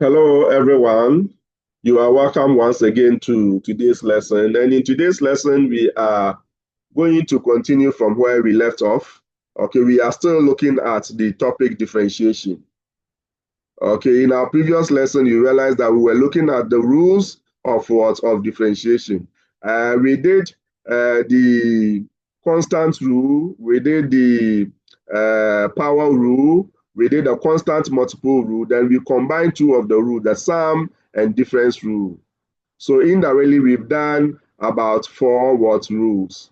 Hello, everyone. You are welcome once again to today's lesson. And in today's lesson, we are going to continue from where we left off. Okay, we are still looking at the topic differentiation. Okay, in our previous lesson, you realized that we were looking at the rules of what? Of differentiation. We did the constant rule, we did the power rule, we did a constant multiple rule, then we combined two of the rules, the sum and difference rule. So indirectly, we've done about four what rules.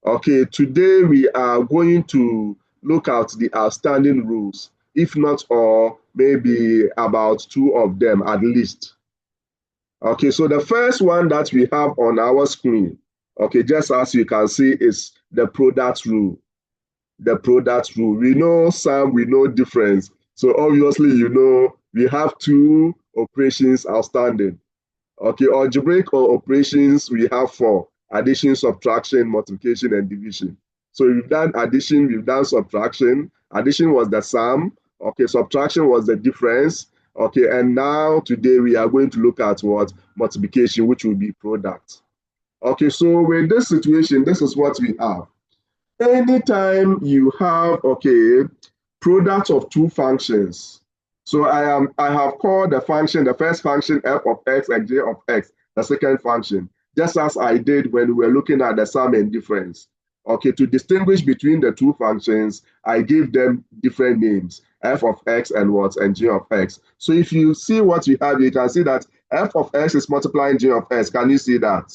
Okay, today we are going to look at the outstanding rules, if not all, maybe about two of them at least. Okay, so the first one that we have on our screen, okay, just as you can see, is the product rule. The product rule. We know sum, we know difference. So obviously, you know, we have two operations outstanding. Okay, algebraic operations, we have four: addition, subtraction, multiplication, and division. So we've done addition, we've done subtraction. Addition was the sum. Okay, subtraction was the difference. Okay, and now today we are going to look at what? Multiplication, which will be product. Okay, so with this situation, this is what we have. Anytime you have, okay, product of two functions. So I have called the function, the first function f of x and j of x, the second function, just as I did when we were looking at the sum and difference. Okay, to distinguish between the two functions, I gave them different names, f of x and what? And j of x. So if you see what we have, you can see that f of x is multiplying j of x. Can you see that?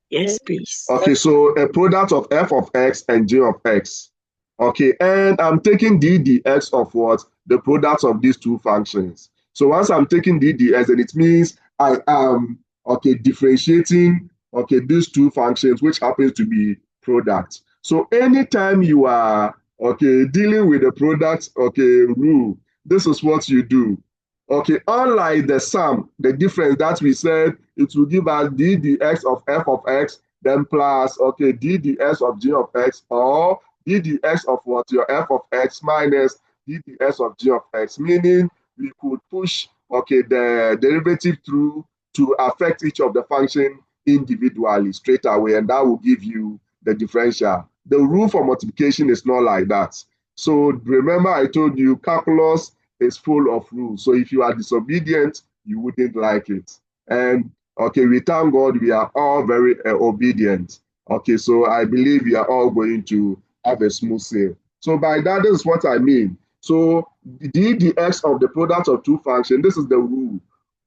Yes, please. Okay, so a product of f of x and j of x. Okay, and I'm taking d dx of what? The product of these two functions. So once I'm taking d dx, then it means I am, okay, differentiating, okay, these two functions, which happens to be product. So anytime you are, okay, dealing with the product, okay, rule, this is what you do. Okay, unlike the sum, the difference that we said, it will give us d dx of f of x, then plus, okay, d dx of g of x, or d dx of what? Your f of x minus d dx of g of x, meaning we could push, okay, the derivative through to affect each of the function individually straight away, and that will give you the differential. The rule for multiplication is not like that. So remember I told you calculus is full of rules. So if you are disobedient, you wouldn't like it. And okay, we thank God we are all very obedient. Okay, so I believe we are all going to have a smooth sail. So by that, this is what I mean. So d dx of the product of two functions, this is the rule.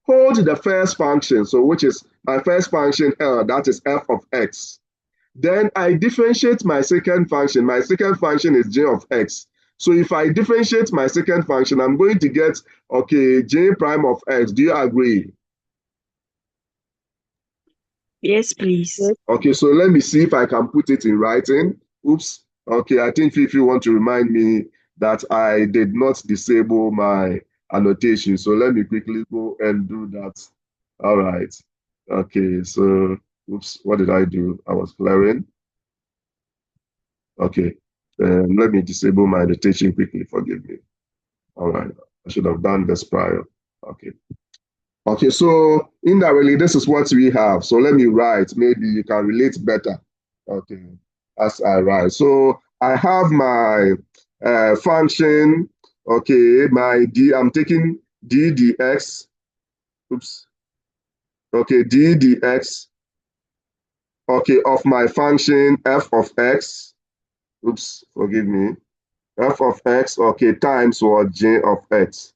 Hold the first function, so which is my first function, that is f of x. Then I differentiate my second function. My second function is j of x. So if I differentiate my second function, I'm going to get, okay, j prime of x. Do you agree? Yes, please. Okay, so let me see if I can put it in writing. Oops. Okay, I think Fifi want to remind me that I did not disable my annotation. So let me quickly go and do that. All right. Okay, so, oops, what did I do? I was flaring. Okay, let me disable my annotation quickly. Forgive me. All right, I should have done this prior. Okay. Okay, so indirectly, this is what we have. So let me write. Maybe you can relate better. Okay, as I write. So I have my function. Okay, my d. I'm taking d dx. Oops. Okay, d dx. Okay, of my function f of x. Oops, forgive me. F of x. Okay, times what? J of x.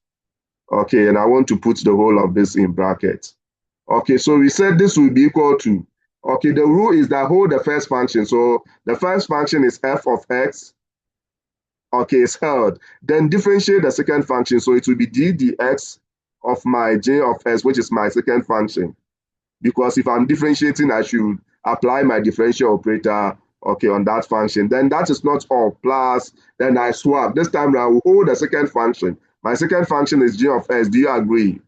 Okay, and I want to put the whole of this in brackets. Okay, so we said this will be equal to, okay, the rule is that hold the first function. So the first function is f of x. Okay, it's held. Then differentiate the second function. So it will be d dx of my j of x, which is my second function. Because if I'm differentiating, I should apply my differential operator, okay, on that function. Then that is not all. Plus, then I swap. This time I will hold the second function. My second function is j of x. Do you agree?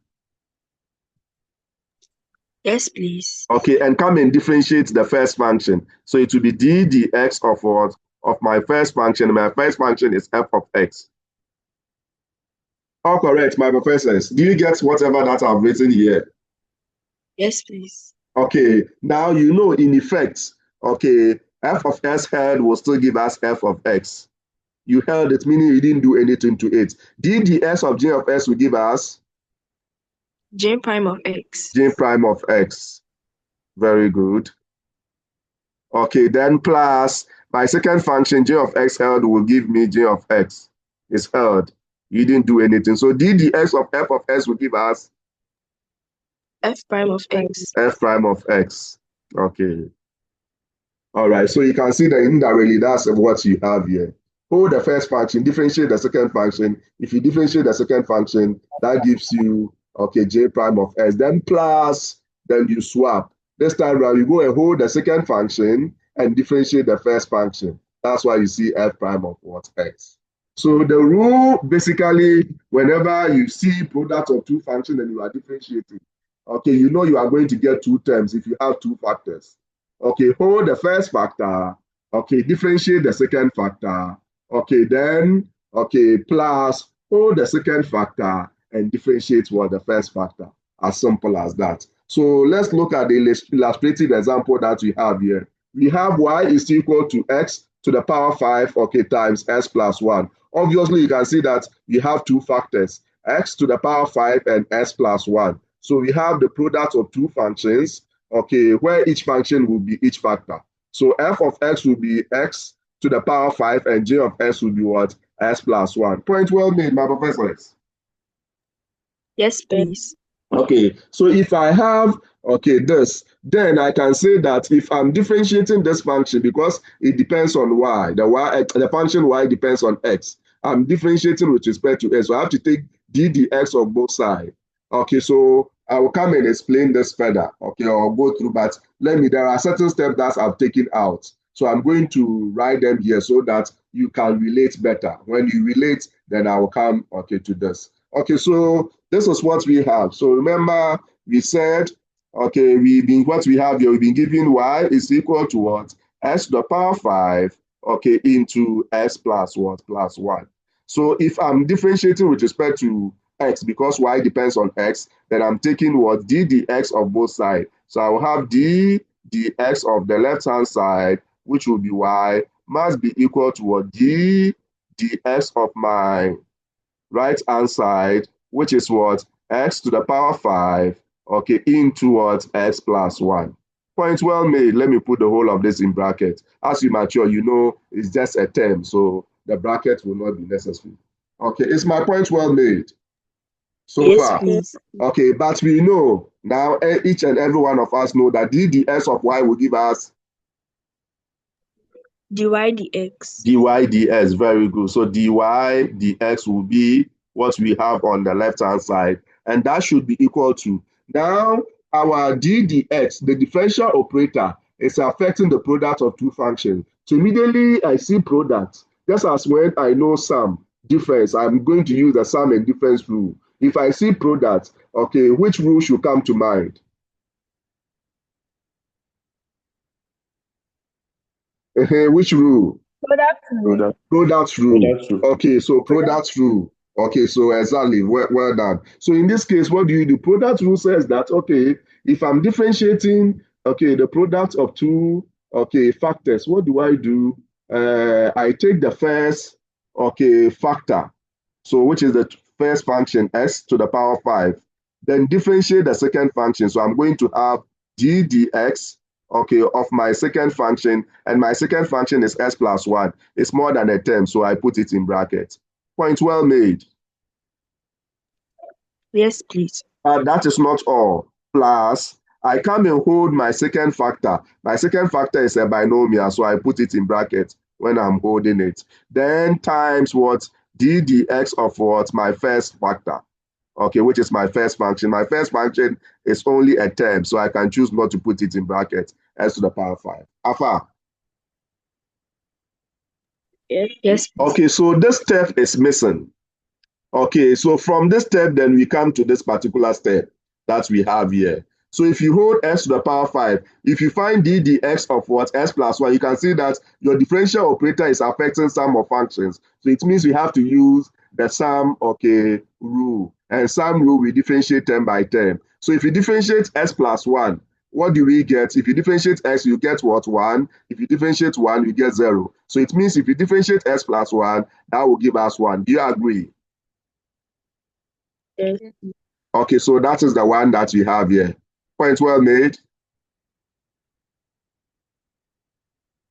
Yes, please. Okay, and come and differentiate the first function. So it will be d dx of what? Of my first function. My first function is f of x. All correct, my professors. Do you get whatever that I've written here? Yes, please. Okay, now you know in effect, okay, f of s held will still give us f of x. You held it, meaning you didn't do anything to it. ds of j of s will give us J prime of x. j prime of x. Very good. Okay, then plus my second function, j of x held, will give me j of x. It's held. You didn't do anything. So ddx of f of s will give us F prime of x. f prime of x. Okay. All right. So you can see that indirectly, that's what you have here. Hold the first function, differentiate the second function. If you differentiate the second function, that gives you, okay, j prime of s. Then plus, then you swap. This time around, you go and hold the second function and differentiate the first function. That's why you see f prime of what? X. So the rule, basically, whenever you see product of two functions and you are differentiating, okay, you know you are going to get two terms if you have two factors. Okay, hold the first factor. Okay, differentiate the second factor. Okay, then, okay, plus hold the second factor and differentiate what the first factor. As simple as that. So let's look at the illustrative example that we have here. We have y is equal to x to the power 5, okay, times s plus 1. Obviously, you can see that we have two factors, x to the power 5 and s plus 1. So we have the product of two functions, okay, where each function will be each factor. So f of x will be x to the power 5 and j of s will be what? S plus 1. Point well made, my professors. Yes, please. Okay, so if I have, okay, this, then I can say that if I'm differentiating this function because it depends on y, the function y depends on x. I'm differentiating with respect to x, so I have to take d dx of both sides. Okay, so I will come and explain this further. Okay, I'll go through, but there are certain steps that I've taken out. So I'm going to write them here so that you can relate better. When you relate, then I will come, okay, to this. Okay, so this is what we have. So remember, we said, okay, what we have here, we've been given y is equal to what? S to the power 5, okay, into s plus what? Plus 1. So if I'm differentiating with respect to x, because y depends on x, then I'm taking what? D dx of both sides. So I will have d dx of the left-hand side, which will be y, must be equal to what? D dx of my right-hand side, which is what? X to the power 5, okay, into what? X plus 1. Point well made. Let me put the whole of this in bracket. As you mature, you know it's just a term, so the bracket will not be necessary. Okay, is my point well made so Yes, far? please. Okay, but we know now, each and every one of us know that ddx of y will give us dy dx. dy dx. Very good. So dy dx will be what we have on the left hand side, and that should be equal to, now our d dx, the differential operator, is affecting the product of two functions. So immediately I see product, just as when I know sum difference, I'm going to use the sum and difference rule. If I see product, okay, which rule should come to mind? Which rule? Product rule. Product rule. Okay, so product rule. Okay, so exactly, well done. So in this case, what do? Product rule says that, okay, if I'm differentiating, okay, the product of two, okay, factors, what do? I take the first, okay, factor, so which is the first function, s to the power 5, then differentiate the second function. So I'm going to have d dx, okay, of my second function, and my second function is s plus 1. It's more than a term, so I put it in bracket. Point well made. Yes, please. That is not all. Plus, I come and hold my second factor. My second factor is a binomial, so I put it in bracket when I'm holding it. Then times what? D dx of what? My first factor. Okay, which is my first function. My first function is only a term, so I can choose not to put it in bracket, s to the power 5. Afa. Yes, please. Okay, so this step is missing. Okay, so from this step, then we come to this particular step that we have here. So if you hold s to the power 5, if you find d dx of what? S plus 1, you can see that your differential operator is affecting some of functions. So it means we have to use the sum, okay, rule. And sum rule, we differentiate term by term. So if you differentiate x plus 1, what do we get? If you differentiate x, you get what? 1. If you differentiate 1, you get 0. So it means if you differentiate x plus 1, that will give us 1. Do you agree? Yes. Okay, so that is the one that we have here. Point well made.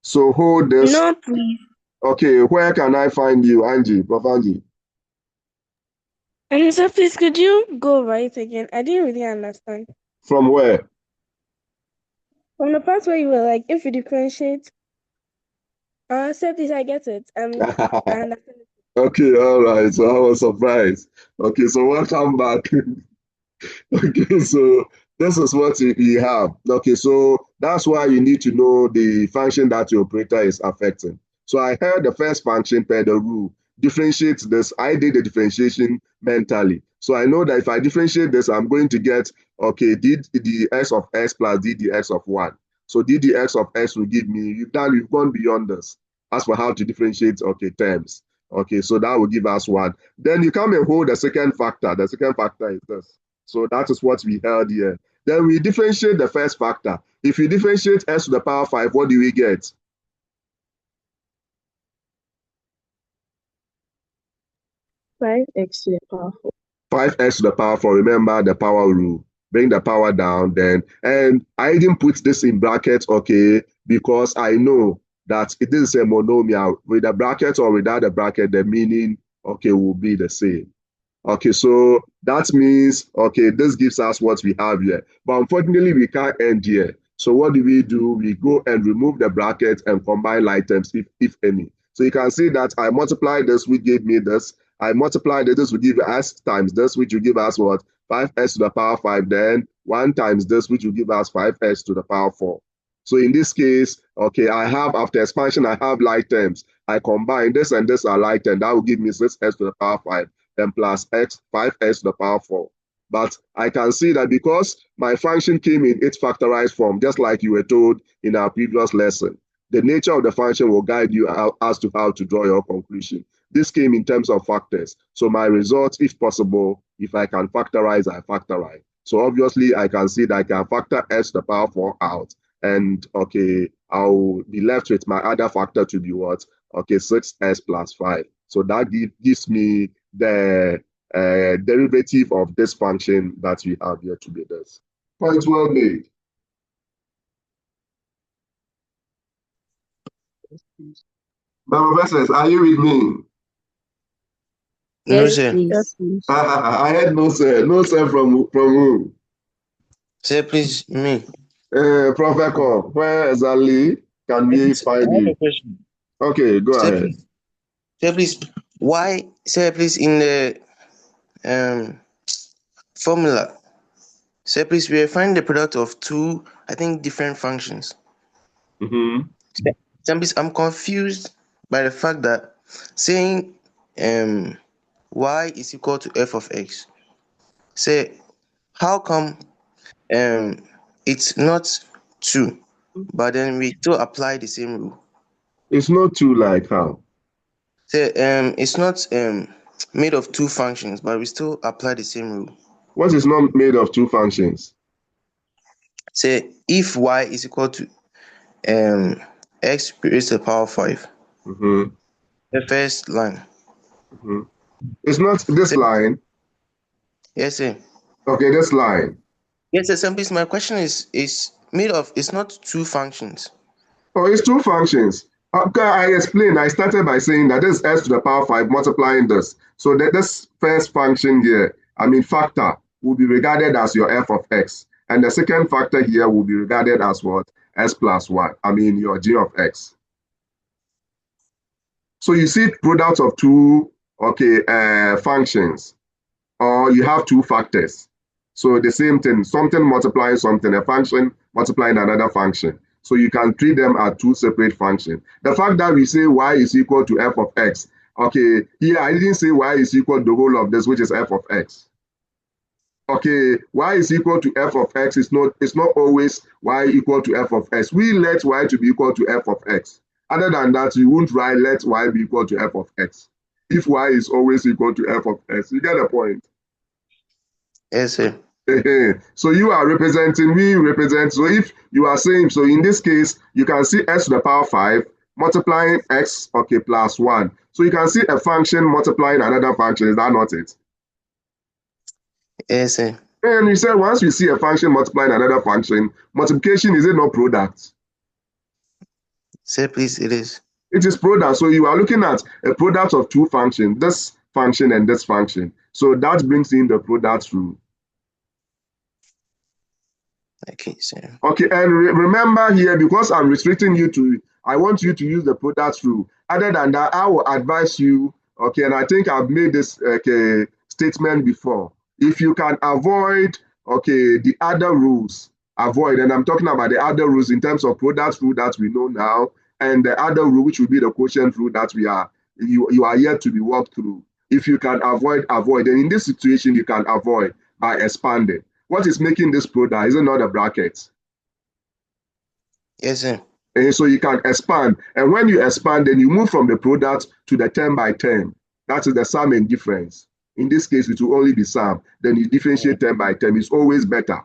So hold this. No, please. Okay, where can I find you, Angie? Prof. Angie. And sir, please, could you go right again? I didn't really understand. From where? From the part where you were like, if you differentiate, sir, please, I get it. I understand. Okay, all right. So I was surprised. Okay, so welcome back. Okay, so this is what you have. Okay, so that's why you need to know the function that your operator is affecting. So I heard the first function per the rule. Differentiate this. I did the differentiation mentally. So I know that if I differentiate this, I'm going to get, okay, dx of x plus ddx of 1. So ddx of x will give me, you've gone beyond this. As for how to differentiate, okay, terms. Okay, so that will give us 1. Then you come and hold the second factor. The second factor is this. So that is what we held here. Then we differentiate the first factor. If you differentiate x to the power 5, what do we get? 5x to the power 4. 5x to the power 4. Remember the power rule. Bring the power down then. And I didn't put this in brackets, okay, because I know that it is a monomial. With the bracket or without the bracket, the meaning, okay, will be the same. Okay, so that means, okay, this gives us what we have here. But unfortunately, we can't end here. So what do? We go and remove the bracket and combine like terms, if any. So you can see that I multiply this, which gave me this. I multiplied this will give us times this, which will give us what? 5s to the power 5. Then 1 times this, which will give us 5s to the power 4. So in this case, okay, I have, after expansion, I have like terms. I combine this and this are like terms. That will give me 6s to the power 5. Then plus x, 5s to the power 4. But I can see that because my function came in its factorized form, just like you were told in our previous lesson, the nature of the function will guide you as to how to draw your conclusion. This came in terms of factors. So my result, if possible, if I can factorize, I factorize. So obviously, I can see that I can factor s to the power 4 out. And okay, I'll be left with my other factor to be what? Okay, 6s plus 5. So that gives me the derivative of this function that we have here to be this. Point well made. My professors, are you with me? No, Yes, sir. please. Yes, please. I had no sir. No sir from who? Sir, please, me. Professor, where exactly can we find I have a you? question. Okay, go Sir, ahead. please. Sir, please. Why, sir, please, in the formula, sir, please, we find the product of two, I think, different functions. Mm-hmm. Sir, please, I'm confused by the fact that saying y is equal to f of x. Say, how come it's not 2, but then we still apply the same rule? It's not too like how? Say, it's not made of two functions, but we still apply the same rule. What is not made of two functions? Say, if y is equal to x raised to the power 5, Mm-hmm. the first line. Mm-hmm. It's not this Say, line. yes, sir. Okay, this line. Yes, sir. Please, my question is made of, it's not two functions. Oh, it's two functions. Okay, I explained. I started by saying that this s to the power 5 multiplying this. So that this first function here, I mean factor, will be regarded as your f of x. And the second factor here will be regarded as what? S plus 1. I mean your g of x. So you see product of two, okay, functions, or you have two factors. So the same thing, something multiplying something, a function multiplying another function. So you can treat them as two separate functions. The fact that we say y is equal to f of x, okay, here I didn't say y is equal to the whole of this, which is f of x. Okay, y is equal to f of x is not, it's not always y equal to f of x. We let y to be equal to f of x. Other than that, you won't write let y be equal to f of x. if y is always equal to f of x. You get the point? Yes, sir. So you are representing, we represent, so if you are saying, so in this case, you can see x to the power 5 multiplying x, okay, plus 1. So you can see a function multiplying another function. Is that not it? Yes, sir. And we said once we see a function multiplying another function, multiplication is it not product? Sir, please, it is. It is product. So you are looking at a product of two functions, this function and this function. So that brings in the product rule. Okay, sir. Okay, and remember here, because I'm restricting you to, I want you to use the product rule. Other than that, I will advise you, okay, and I think I've made this statement before. If you can avoid, okay, the other rules, avoid, and I'm talking about the other rules in terms of product rule that we know now, and the other rule, which will be the quotient rule that you are yet to be walked through. If you can avoid, avoid. And in this situation, you can avoid by expanding. What is making this product? Is it not a bracket? Yes, sir. And so you can expand. And when you expand, then you move from the product to the term by term. That is the sum and difference. In this case, it will only be sum. Then you differentiate term by term. It's always better.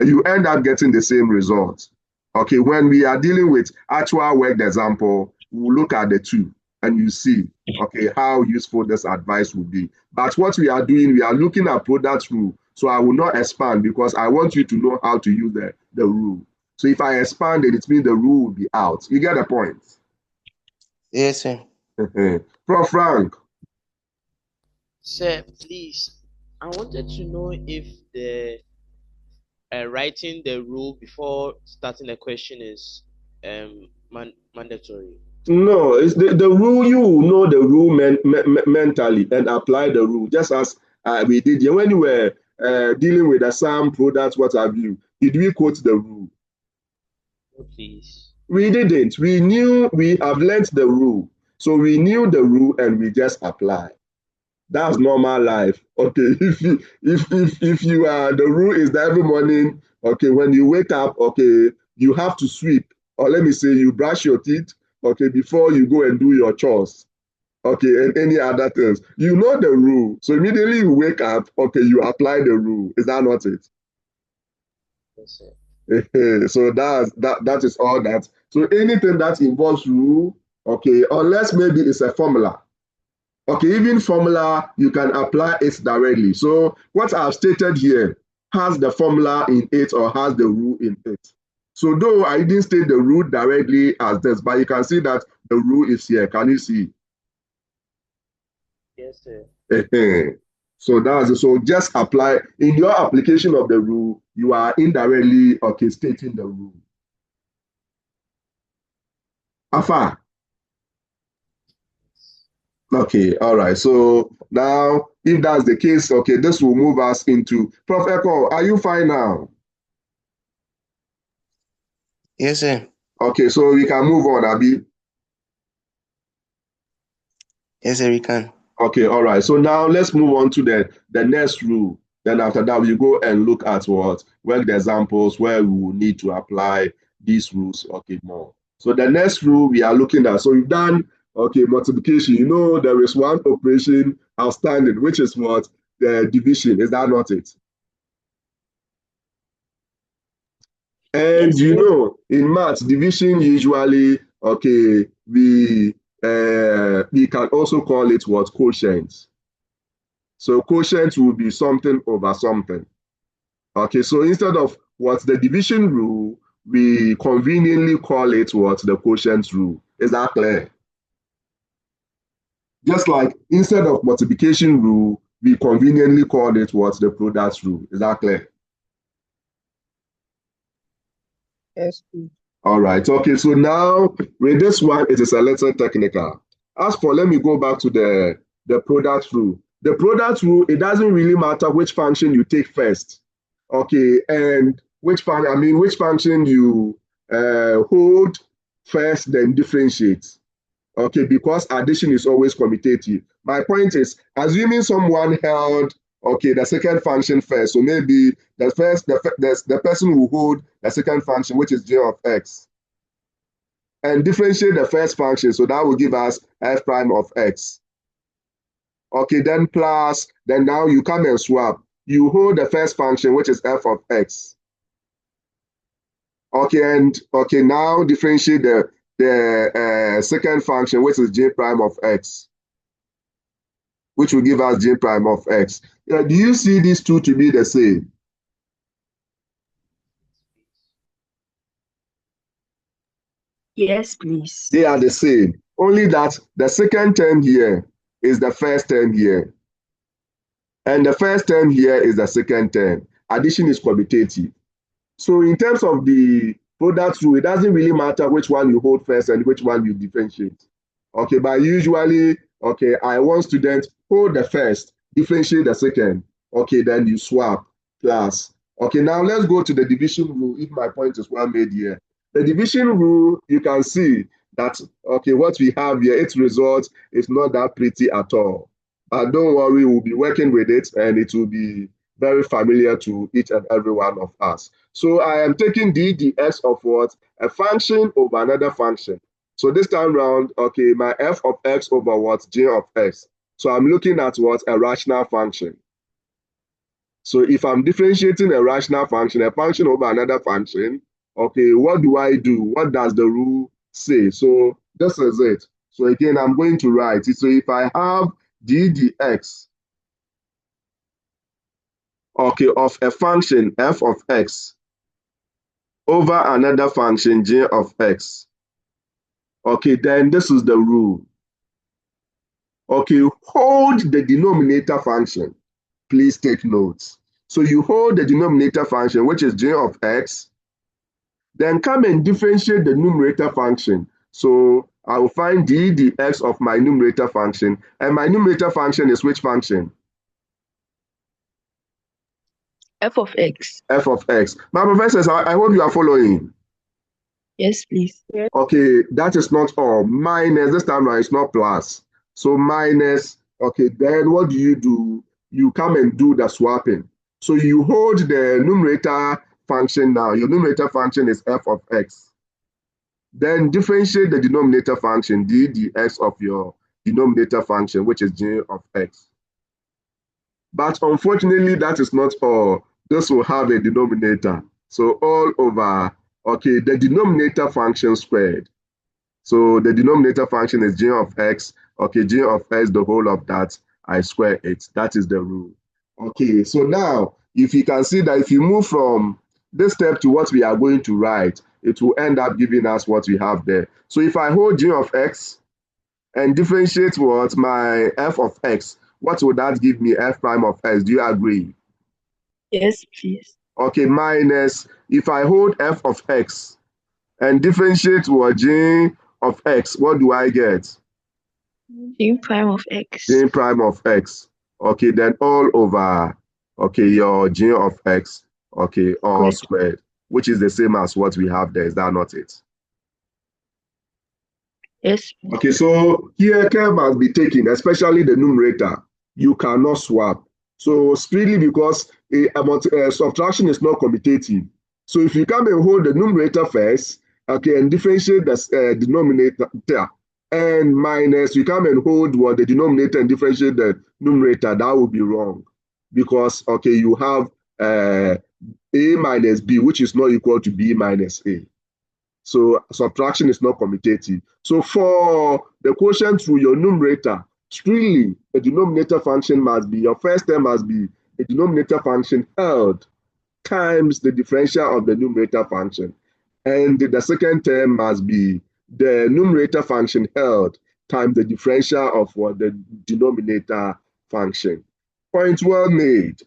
And you end up getting the same result. Okay, when we are dealing with actual worked example, we'll look at the two and you see, okay, how useful this advice will be. But what we are doing, we are looking at product rule. So I will not expand because I want you to know how to use the rule. So if I expand it, it means the rule will be out. You get the point? Yes, sir. Prof. Frank. Sir, please, I wanted to know if the writing the rule before starting the question is mandatory. No, it's the rule. You know the rule mentally and apply the rule, just as we did here. When you were dealing with the sum product, what have you, did we quote the rule? Oh, please. We didn't. We knew, we have learnt the rule. So we knew the rule and we just apply. That's normal life. Okay, if you are, the rule is that every morning, okay, when you wake up, okay, you have to sweep, or let me say you brush your teeth, okay, before you go and do your chores, okay, and any other things. You know the rule. So immediately you wake up, okay, you apply the rule. Is that not it? Yes, sir. So that is all that. So anything that involves rule, okay, unless maybe it's a formula. Okay, even formula, you can apply it directly. So what I've stated here has the formula in it or has the rule in it. So though I didn't state the rule directly as this, but you can see that the rule is here. Can you see? Yes, sir. So that's it. So just apply in your application of the rule, you are indirectly okay stating the rule. Afa. Okay, all right. So now, if that's the case, okay, this will move us into Prof. Echo. Are you fine now? Yes, sir. Okay, so we can move on, Abi. Yes, sir, we can. Okay, all right. So now let's move on to the next rule. Then after that, we go and look at what work the examples where we will need to apply these rules. Okay, more. So the next rule we are looking at. So we've done okay multiplication. You know there is one operation outstanding, which is what the division. Is that not it? And Yes, you please. know, in maths, division usually, okay, we can also call it what quotient. So quotient will be something over something. Okay, so instead of what the division rule, we conveniently call it what the quotient rule. Is that clear? Just like instead of multiplication rule, we conveniently call it what the product rule. Is that clear? Yes, please. All right. Okay. So now with this one, it is a little technical. As for, let me go back to the product rule. The product rule, it doesn't really matter which function you take first. Okay. And which function you hold first, then differentiate. Okay, because addition is always commutative. My point is, assuming someone held, okay, the second function first, so maybe the person who hold the second function, which is g of x, and differentiate the first function, so that will give us f prime of x. Okay, then plus, then now you come and swap. You hold the first function, which is f of x. Okay, and okay, now differentiate the second function, which is j prime of x, which will give us j prime of x. Do you see these two to be the same? Yes, please. They are the same. Only that the second term here is the first term here. And the first term here is the second term. Addition is commutative. So in terms of the product rule, it doesn't really matter which one you hold first and which one you differentiate. Okay, but usually, okay, I want students hold the first, differentiate the second. Okay, then you swap class. Okay, now let's go to the division rule if my point is well made here. The division rule, you can see that, okay, what we have here, its result is not that pretty at all. But don't worry, we'll be working with it and it will be very familiar to each and every one of us. So I am taking d dx of what? A function over another function. So this time round, okay, my f of x over what? J of x. So I'm looking at what? A rational function. So if I'm differentiating a rational function, a function over another function, okay, what do I do? What does the rule say? So this is it. So again, I'm going to write it. So if I have d dx, okay, of a function f of x over another function j of x, okay, then this is the rule. Okay, hold the denominator function. Please take notes. So you hold the denominator function, which is j of x, then come and differentiate the numerator function. So I will find d dx of my numerator function, and my numerator function is which function? F of x. F of x. My professors, I hope you are following. Yes, please. Yes. Okay, that is not all. Minus, this time around, it's not plus. So minus, okay, then what do? You come and do the swapping. So you hold the numerator function now. Your numerator function is f of x. Then differentiate the denominator function, d dx of your denominator function, which is j of x. But unfortunately, that is not all. This will have a denominator. So all over, okay, the denominator function squared. So the denominator function is j of x. Okay, j of x, the whole of that, I square it. That is the rule. Okay, so now, if you can see that if you move from this step to what we are going to write, it will end up giving us what we have there. So if I hold j of x and differentiate what? My f of x, what would that give me? F prime of x. Do you agree? Yes, please. Okay, minus, if I hold f of x and differentiate what? J of x, what do I get? J prime of x. J prime of x. Okay, then all over, okay, your j of x, okay, all squared, which is the same as what we have there. Is that not it? Yes, please. Okay, so here care must be taken, especially the numerator. You cannot swap. So strictly because subtraction is not commutative. So if you come and hold the numerator first, okay, and differentiate the denominator and minus, you come and hold what the denominator and differentiate the numerator, that would be wrong. Because, okay, you have a minus b, which is not equal to b minus a. So subtraction is not commutative. So for the quotient through your numerator, strictly the denominator function must be, your first term must be a denominator function held times the differential of the numerator function. And the second term must be the numerator function held times the differential of what the denominator function. Point well made.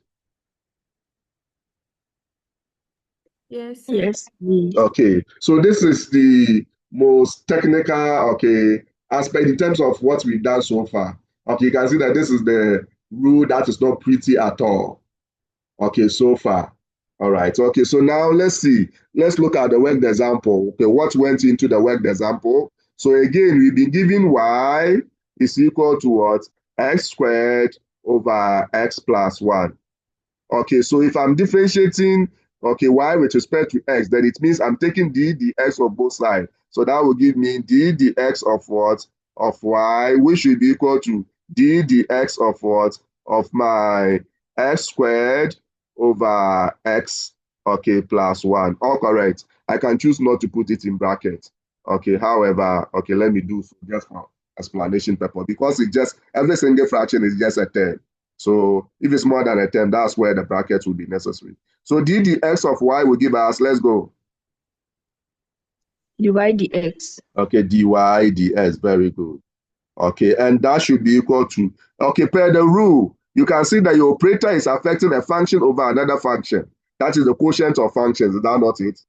Yes, sir. Yes, please. Okay, so this is the most technical, okay, aspect in terms of what we've done so far. Okay, you can see that this is the rule that is not pretty at all. Okay, so far. All right, okay, so now let's see. Let's look at the worked example. Okay, what went into the worked example? So again, we've been given y is equal to what? X squared over x plus 1. Okay, so if I'm differentiating, okay, y with respect to x, then it means I'm taking d dx of both sides. So that will give me d dx of what? Of y, which should be equal to d dx of what? Of my x squared over x, okay, plus 1. All correct. I can choose not to put it in bracket. Okay, however, okay, let me do so just for explanation purpose, because it just, every single fraction is just a term. So if it's more than a term, that's where the brackets will be necessary. So d dx of y will give us, let's go. dy dx. Okay, dy dx, very good. Okay, and that should be equal to, okay, per the rule, you can see that your operator is affecting a function over another function. That is the quotient of functions, is that not it?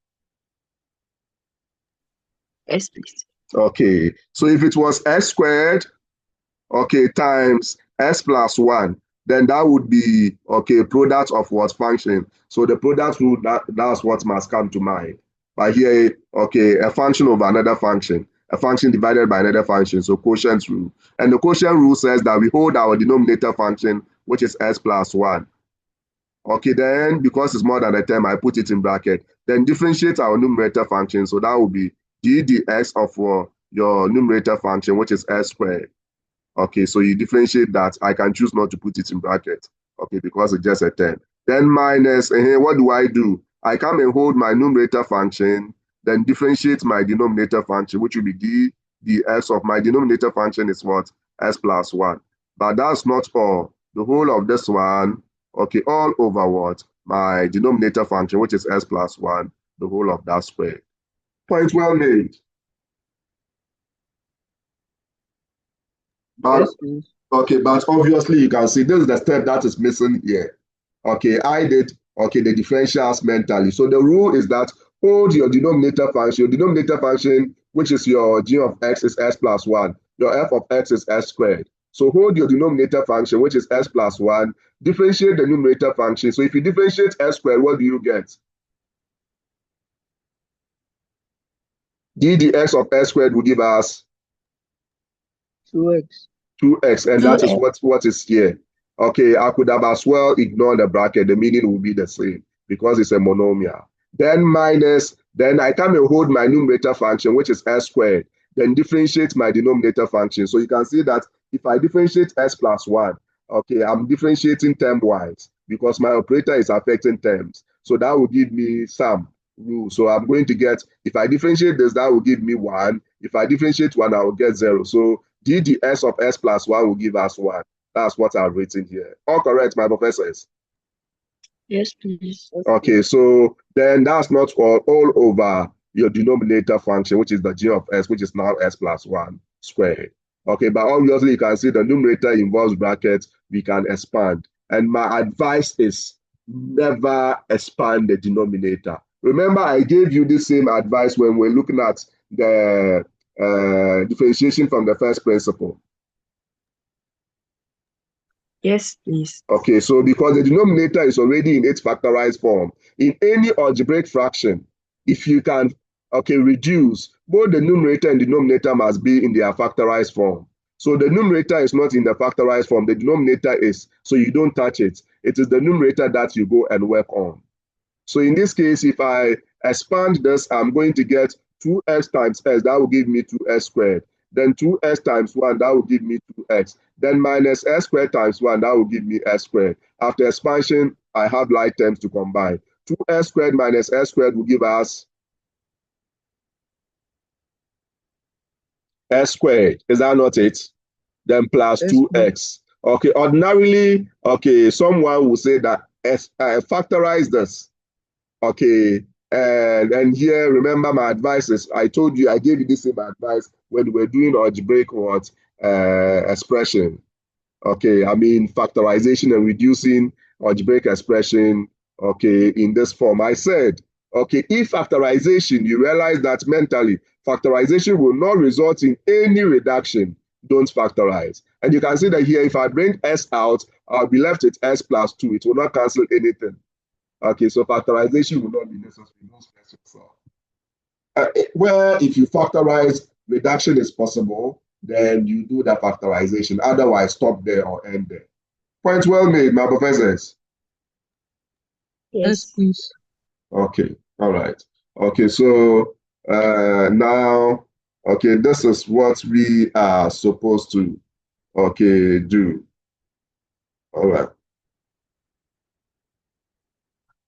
Yes, please. Okay, so if it was x squared, okay, times x plus 1, then that would be, okay, product of what function? So the product rule, that's what must come to mind. But here, okay, a function over another function, a function divided by another function, so quotient rule. And the quotient rule says that we hold our denominator function, which is x plus 1. Okay, then because it's more than a term, I put it in bracket. Then differentiate our numerator function, so that will be d dx of your numerator function, which is x squared. Okay, so you differentiate that. I can choose not to put it in bracket, okay, because it's just a 10. Then minus, what do? I come and hold my numerator function, then differentiate my denominator function, which will be d dx of my denominator function is what? S plus 1. But that's not all. The whole of this one, okay, all over what? My denominator function, which is s plus 1, the whole of that square. Point well made. But Yes, please. okay, but obviously you can see this is the step that is missing here. Okay, I did, okay, the differentials mentally. So the rule is that hold your denominator function. Your denominator function, which is your g of x, is s plus 1. Your f of x is s squared. So hold your denominator function, which is s plus 1. Differentiate the numerator function. So if you differentiate s squared, what do you get? d dx of s squared will give us 2x. 2x, and that is 2x. what is here. Okay, I could have as well ignored the bracket. The meaning will be the same because it's a monomial. Then minus, then I come and hold my numerator function, which is s squared, then differentiate my denominator function. So you can see that if I differentiate s plus 1, okay, I'm differentiating term-wise because my operator is affecting terms. So that will give me some rule. So I'm going to get, if I differentiate this, that will give me 1. If I differentiate 1, I will get 0. So d dx of s plus 1 will give us 1. That's what I've written here. All correct, my professors? Yes, please. Okay, so then that's not all over your denominator function, which is the g of s, which is now s plus 1 squared. Okay, but obviously you can see the numerator involves brackets. We can expand. And my advice is never expand the denominator. Remember, I gave you the same advice when we're looking at the differentiation from the first principle. Yes, please. Okay, so because the denominator is already in its factorized form, in any algebraic fraction, if you can, okay, reduce, both the numerator and denominator must be in their factorized form. So the numerator is not in the factorized form, the denominator is, so you don't touch it. It is the numerator that you go and work on. So in this case, if I expand this, I'm going to get 2x times s, that will give me 2s squared. Then 2s times 1, that will give me 2x. Then minus s squared times 1, that will give me s squared. After expansion, I have like terms to combine. 2s squared minus s squared will give us s squared. Is that not it? Then plus Yes, please. 2x. Okay, ordinarily, okay, someone will say that factorize this. Okay, and here, remember my advice is, I told you, I gave you the same advice when we were doing algebraic what expression. Okay, I mean factorization and reducing algebraic expression, okay, in this form. I said, okay, if factorization, you realize that mentally, factorization will not result in any reduction, don't factorize. And you can see that here, if I bring s out, I'll be left with s plus 2. It will not cancel anything. Okay, so factorization will not be necessary. No stress yourself. Where if you factorize, reduction is possible, then you do the factorization. Otherwise, stop there or end there. Point well made, my professors. Yes, please. Okay, all right. Okay, so now, okay, this is what we are supposed to, okay, do. All right.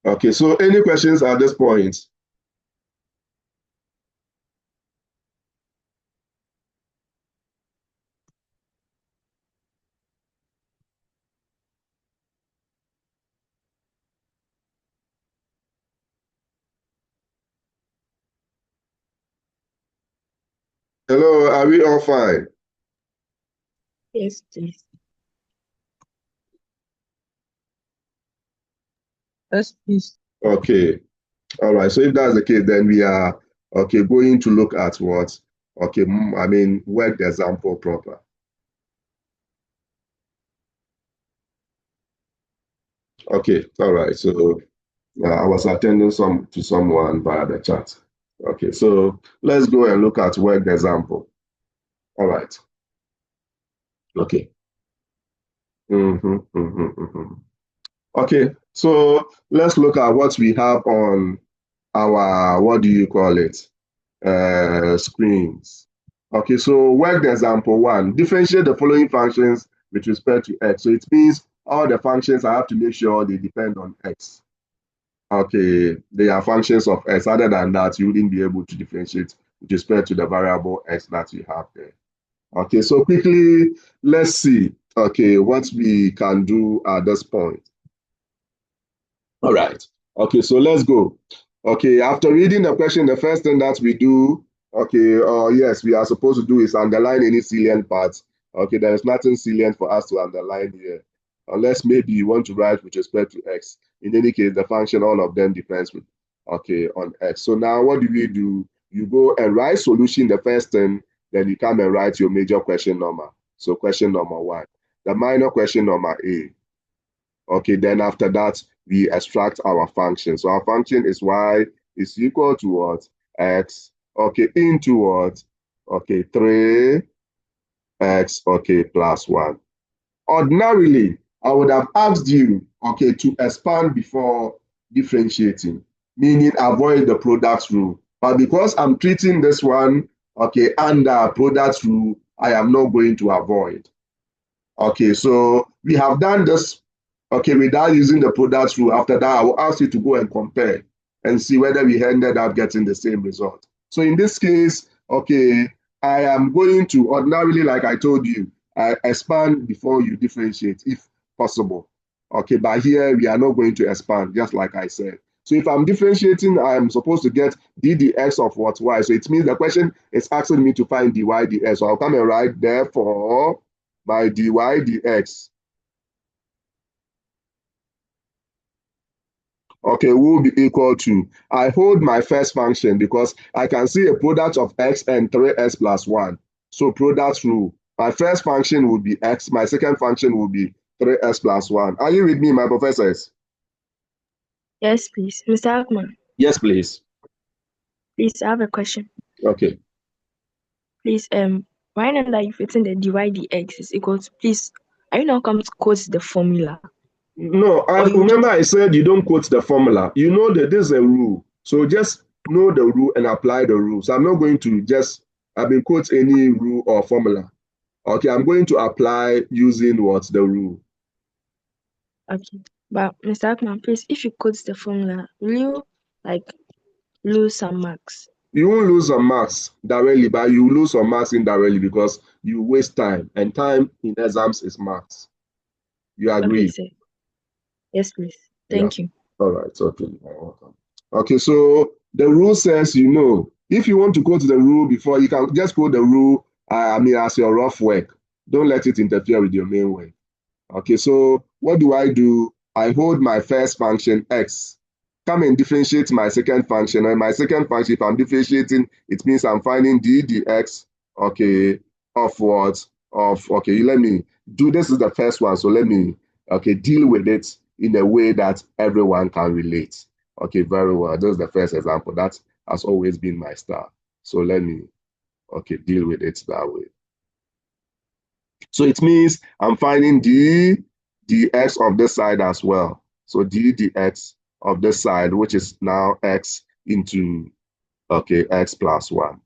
Okay, so any questions at this point? Hello, are we all fine? Yes, please. Yes, please. Okay. All right. So if that's the case, then we are okay going to look at what? Okay, I mean work example proper. Okay. All right. So I was attending to someone via the chat. Okay. So let's go and look at work example. All right. Okay. Okay. So let's look at what we have on our, what do you call it? Screens. Okay, so work the example one. Differentiate the following functions with respect to x. So it means all the functions I have to make sure they depend on x. Okay, they are functions of x. Other than that, you wouldn't be able to differentiate with respect to the variable x that you have there. Okay, so quickly, let's see, okay, what we can do at this point. All right. Okay, so let's go. Okay, after reading the question, the first thing that we do, okay, yes, we are supposed to do is underline any salient parts. Okay, there is nothing salient for us to underline here, unless maybe you want to write with respect to x. In any case, the function, all of them depends with, okay, on x. So now what do? You go and write solution the first thing, then you come and write your major question number. So question number one, the minor question number A. Okay, then after that, we extract our function. So our function is y is equal to what? X, okay, into what? Okay, 3x, okay, plus 1. Ordinarily, I would have asked you, okay, to expand before differentiating, meaning avoid the product rule. But because I'm treating this one, okay, under product rule, I am not going to avoid. Okay, so we have done this, okay, without using the product rule. After that, I will ask you to go and compare and see whether we ended up getting the same result. So in this case, okay, I am going to ordinarily, like I told you, I expand before you differentiate, if possible. Okay, but here we are not going to expand, just like I said. So if I'm differentiating, I'm supposed to get d dx of what y. So it means the question is asking me to find dy dx. So I'll come and write, therefore, my dy dx, okay, will be equal to, I hold my first function because I can see a product of x and 3x plus 1. So product rule. My first function will be x. My second function will be 3x plus 1. Are you with me, my professors? Yes, please. Mr. Ackman, Yes, please. please, I have a question. Okay. Please, why not that if it's in the dy dx is equal to, please, are you now come to quote the formula? No, I Or you remember just I said you don't quote the formula. You know that there's a rule. So just know the rule and apply the rule. So I'm not going to just, quote any rule or formula. Okay, I'm going to apply using what? The rule. okay. But Mr. Ackman, please, if you quote the formula, will you like lose some marks? You won't lose some marks directly, but you lose some marks indirectly because you waste time, and time in exams is marks. You Okay, agree? sir. Yes, please. Yeah. Thank you. All right. Okay. You're welcome. Okay. So the rule says, if you want to quote the rule before, you can just quote the rule. As your rough work. Don't let it interfere with your main work. Okay. So what do? I hold my first function x. Come and differentiate my second function. And my second function, if I'm differentiating, it means I'm finding d dx, okay, of what? Okay, let me do, this is the first one. So let me, okay, deal with it in a way that everyone can relate. Okay, very well. This is the first example. That has always been my style. So let me, okay, deal with it that way. So it means I'm finding d dx of this side as well. So d dx of this side, which is now x into, okay, x plus 1.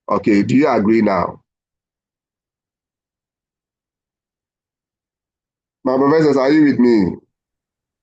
Okay, do you agree now? My professors, are you with me?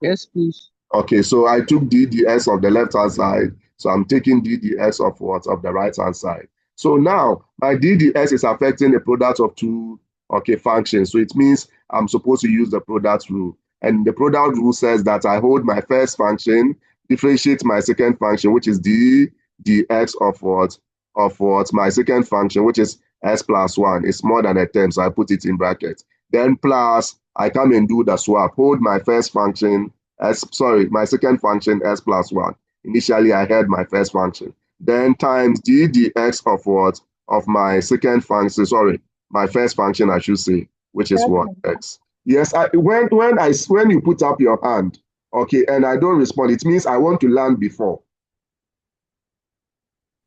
Yes, please. Okay, so I took d dx of the left-hand side. So I'm taking d dx of what? Of the right-hand side. So now my d dx is affecting the product of two, okay, functions. So it means I'm supposed to use the product rule. And the product rule says that I hold my first function, differentiate my second function, which is d dx of what? Of what? My second function, which is s plus 1. It's more than a term, so I put it in brackets. Then plus, I come and do the swap. Hold my first function, my second function, s plus 1. Initially, I had my first function. Then times d dx of what? Of my second function, my first function, I should say, which is what? X. Yes, when you put up your hand, okay, and I don't respond, it means I want to land before.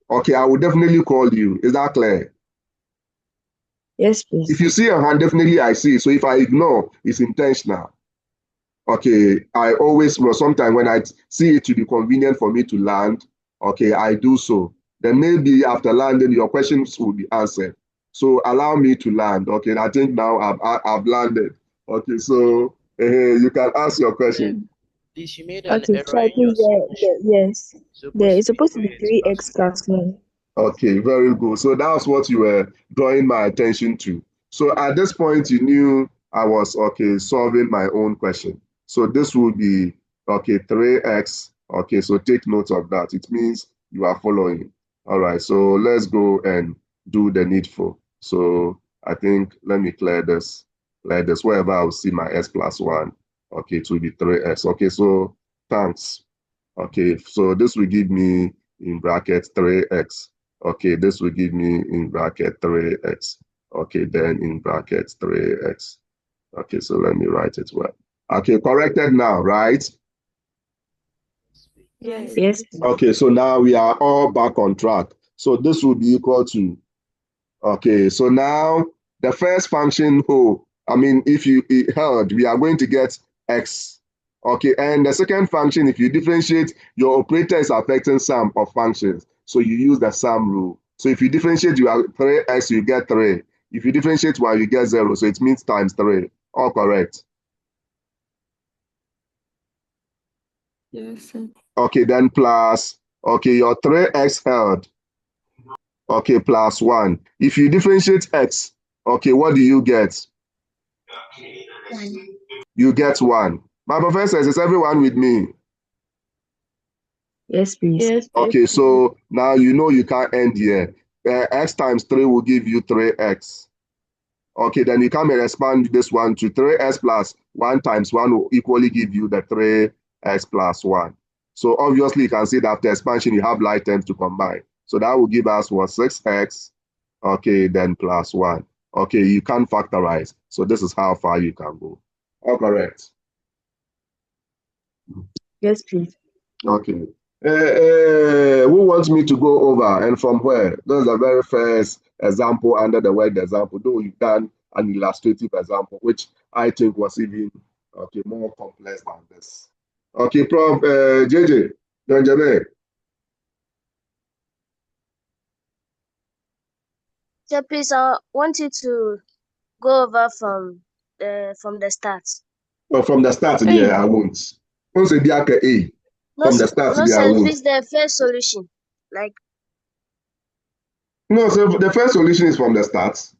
Okay, I will definitely call you. Is that clear? Yes, please. If you see a hand, definitely I see. So if I ignore, it's intentional. Okay, I always, well, sometimes when I see it to be convenient for me to land, okay, I do so. Then maybe after landing, your questions will be answered. So allow me to land. Okay, I think now I've landed. Okay, so you can ask your question. Please, you made an Okay, so error I in your think submission. yes, It's there supposed is to be supposed to be 3x plus 3x 1. plus 1. Okay, very good. So that's what you were drawing my attention to. So at this point, you knew I was, okay, solving my own question. So this will be, okay, 3x. Okay, so take note of that. It means you are following. All right, so let's go and do the needful. So I think, let me clear this. Wherever I'll see my s plus 1. Okay, it will be 3x. Okay, so thanks. Okay, so this will give me in bracket 3x. Okay, this will give me in bracket 3x. Okay, then in bracket 3x. Okay, so let me write it well. Okay, corrected now, right? Yes. Yes, please. Okay, so now we are all back on track. So this will be equal to, okay, so now the first function, if you held, we are going to get x. Okay, and the second function, if you differentiate, your operator is affecting sum of functions. So you use the sum rule. So if you differentiate, you have 3x, you get 3. If you differentiate 1, you get 0. So it means times 3. All correct. Yes, sir. Okay, then plus, okay, your 3x held. Okay, plus 1. If you differentiate x, okay, what do you get? 1. You get 1. My professors, is everyone with me? Yes, please. Yes. Okay, so now you know you can't end here. X times 3 will give you 3x. Okay, then you come and expand this one to 3x plus 1 times 1 will equally give you the 3x plus 1. So obviously you can see that after expansion you have like terms to combine. So that will give us what, 6x, okay, then plus 1. Okay, you can't factorize. So this is how far you can go. All correct. Yes, please. Okay. Who wants me to go over and from where? This is the very first example under the word example, though you've done an illustrative example, which I think was even okay more complex than this. Okay, Prof. JJ, Benjamin. So please, I want you to go over from the start. Well, from the start, Hey. there I won't. Once a A, No, from the start, no, there I sir. won't. This is the first solution. Like, No, so the first solution is from the start.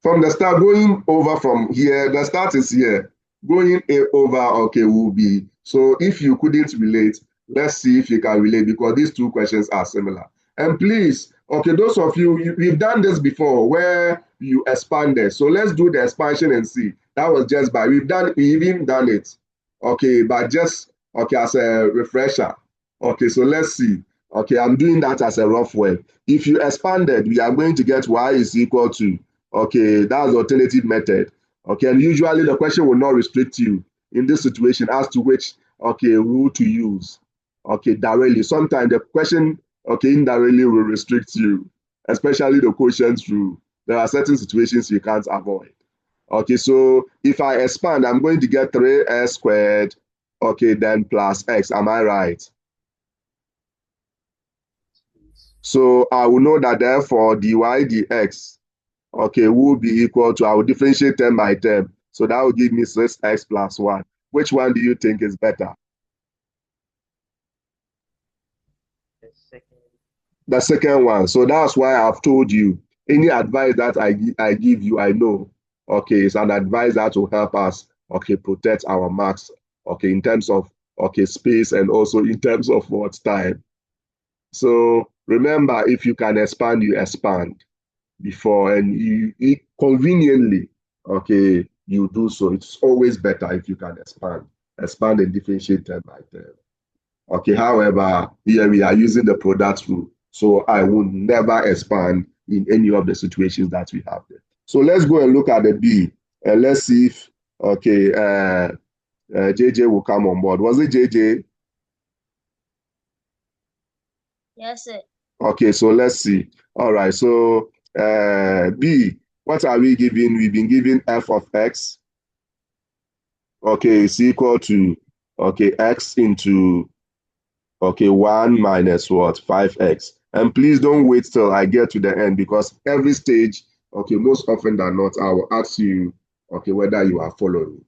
From the start, going over from here, the start is here. Going over, okay, will be. So if you couldn't relate, let's see if you can relate because these two questions are similar. And please, okay, those of you, we've done this before where you expanded. So let's do the expansion and see. That was just we even done it. Okay, but just, okay, as a refresher. Okay, so let's see. Okay, I'm doing that as a rough way. If you expanded, we are going to get y is equal to, okay, that's the alternative method. Okay, and usually the question will not restrict you in this situation as to which, okay, rule to use. Okay, directly. Sometimes the question, okay, indirectly will restrict you, especially the quotient rule. There are certain situations you can't avoid. Okay, so if I expand, I'm going to get 3x squared, okay, then plus x. Am I right? So I will know that therefore dy dx, okay, will be equal to, I will differentiate term by term. So that will give me 6x plus 1. Which one do you think is better? The second. The second one. So that's why I've told you, any advice that I give you, I know, okay, it's an advice that will help us, okay, protect our marks, okay, in terms of, okay, space and also in terms of what time. So remember, if you can expand, you expand before, and you conveniently, okay, you do so. It's always better if you can expand and differentiate term by term. Okay, however, here we are using the product rule. So I will never expand in any of the situations that we have there. So let's go and look at the B, and let's see if, okay, JJ will come on board. Was it JJ? Yes, sir. Okay, so let's see. All right, so B, what are we giving? We've been given f of x. Okay, is equal to, okay, x into, okay, 1 minus what? 5x. And please don't wait till I get to the end, because every stage, okay, most often than not, I will ask you, okay, whether you are following.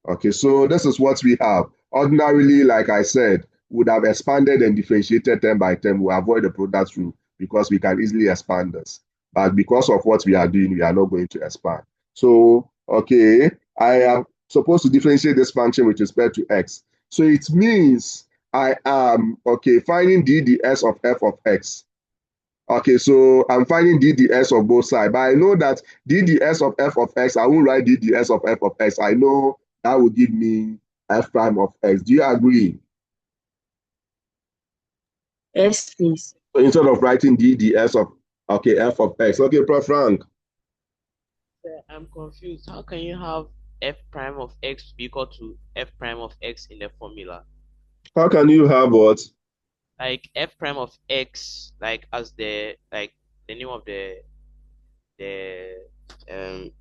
Okay, so this is what we have. Ordinarily, like I said, would have expanded and differentiated term by term. We avoid the product rule because we can easily expand this. But because of what we are doing, we are not going to expand. So, okay, I am supposed to differentiate this function with respect to x. So it means I am, okay, finding dd's of f of x. Okay, so I'm finding dd's of both sides, but I know that dd's of f of x, I won't write dd's of f of x. I know that will give me f prime of x. Do you agree? Yes, please. So instead of writing dd's of, okay, f of x. Okay, Prof. Frank. Sir, I'm confused. How can you have f prime of x be equal to f prime of x in the formula? How can you have what? Like f prime of x, like as the name of the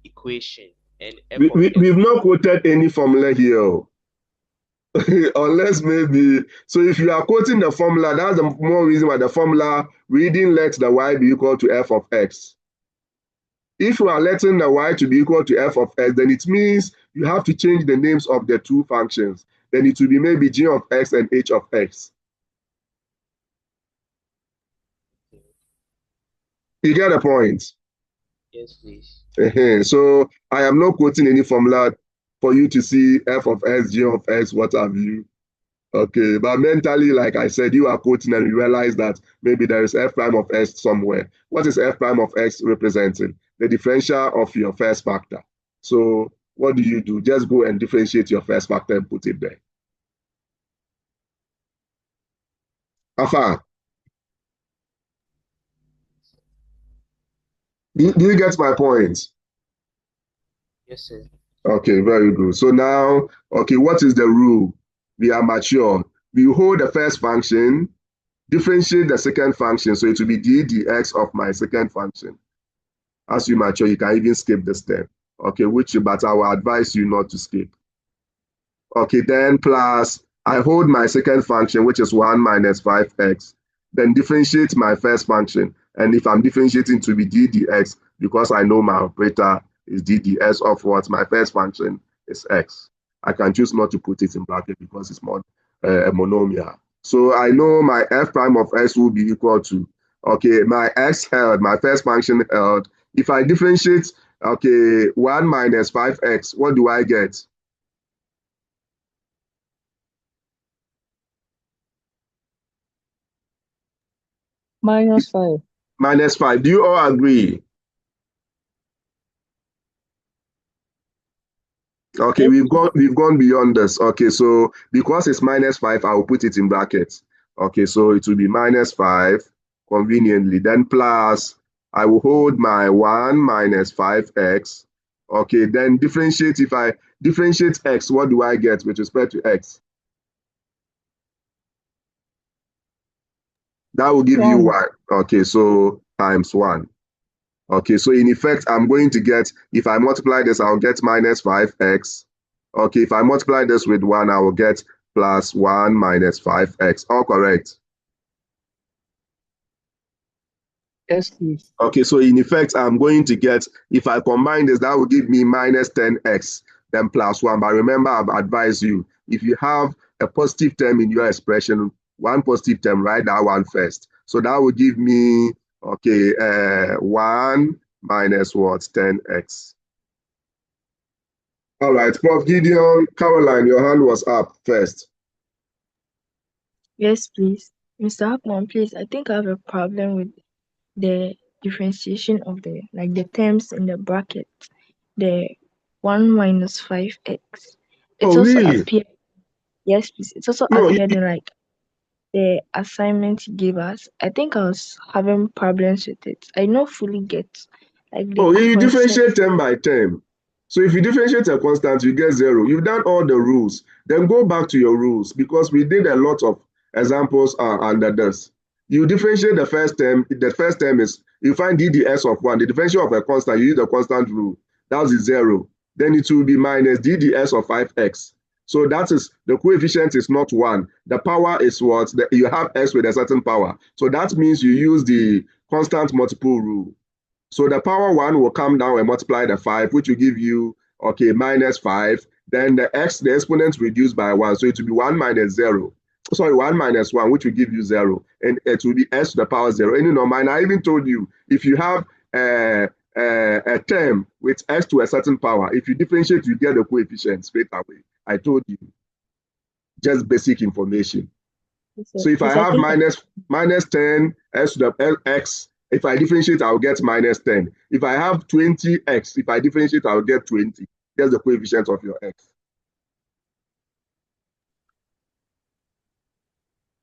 equation, and f of x. We've not quoted any formula here. Unless maybe, so if you are quoting the formula, that's the more reason why the formula, we didn't let the y be equal to f of x. If you are letting the y to be equal to f of x, then it means you have to change the names of the two functions. Then it will be maybe g of x and h of x. You get the point? Yes, please. So I am not quoting any formula for you to see f of x, g of x, what have you. Okay, but mentally, like I said, you are quoting and you realize that maybe there is f prime of x somewhere. What is f prime of x representing? The differential of your first factor. So what do? Just go and differentiate your first factor and put it there. Afa, do you get my point? Yes, sir. Okay, very good. So now, okay, what is the rule? We are mature. We hold the first function, differentiate the second function, so it will be d dx of my second function. As you mature, you can even skip the step. Okay, but I will advise you not to skip. Okay, then plus, I hold my second function, which is 1 minus 5x. Then differentiate my first function. And if I'm differentiating to be d dx, because I know my operator is d dx of what? My first function is x. I can choose not to put it in bracket because it's more a monomial. So I know my f prime of x will be equal to, okay, my x held, my first function held. If I differentiate, okay, 1 minus 5x, what do I get? -5. Minus 5. Do you all agree? Okay, Yes, we've gone beyond this. Okay, so because it's minus 5, I will put it in brackets. Okay, so it will be minus 5 conveniently. Then plus, I will hold my 1 minus 5x. Okay, then differentiate. If I differentiate x, what do I get with respect to x? That will give you 1. 1. Okay, so times 1. Okay, so in effect, I'm going to get, if I multiply this, I'll get minus 5x. Okay, if I multiply this with 1, I will get plus 1 minus 5x. All correct. Yes, please. Okay, so in effect, I'm going to get, if I combine this, that will give me minus 10x. then plus 1. But remember, I've advised you, if you have a positive term in your expression, one positive term, write that one first. So that will give me, okay, 1 minus what? 10x. All right, Prof. Gideon, Caroline, your hand was up first. Yes, please. Mr. Hartman, please, I think I have a problem with the differentiation of the terms in the bracket. The 1 minus 5x. It's Oh, also really? appeared, yes, please. It's also No, appeared in the assignment you gave us. I think I was having problems with it. I don't fully get the oh, you concept. differentiate term by term. So if you differentiate a constant, you get 0. You've done all the rules. Then go back to your rules because we did a lot of examples under this. You differentiate the first term. The first term is you find ddx of 1. The differential of a constant, you use the constant rule. That's the 0. Then it will be minus ddx of 5x. So that is the coefficient is not 1. The power is what? You have x with a certain power. So that means you use the constant multiple rule. So the power 1 will come down and multiply the 5, which will give you, okay, minus 5. Then the exponent reduced by 1. So it will be 1 minus 0. Sorry, 1 minus 1, which will give you 0. And it will be x to the power 0. And you know, mine, I even told you, if you have a term with x to a certain power, if you differentiate, you get the coefficient straight away. I told you. Just basic information. So if I have minus 10 x to the x, if I differentiate, I'll get minus 10. If I have 20x, if I differentiate, I'll get 20. That's the coefficient of your x.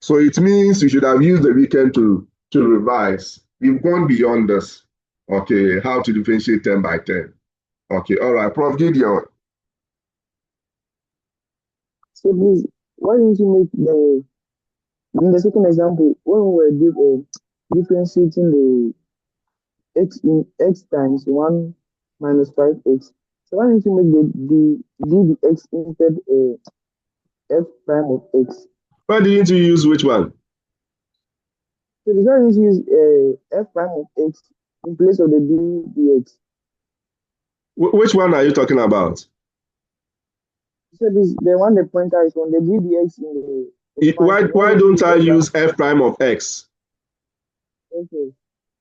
So it means you should have used the weekend to revise. We've gone beyond this. Okay, how to differentiate 10 by 10. Okay, all right, Prof. Gideon. So please, why didn't you make in the second example, when we were differentiating the x times 1 minus 5x, so why didn't you make the dx instead f prime of x? Why didn't you use which one? So the guy didn't use f prime of x in place of the dx. Which one are you talking about? So this the one the pointer is on the dx in the expansion. Why don't I use f prime of x? Okay.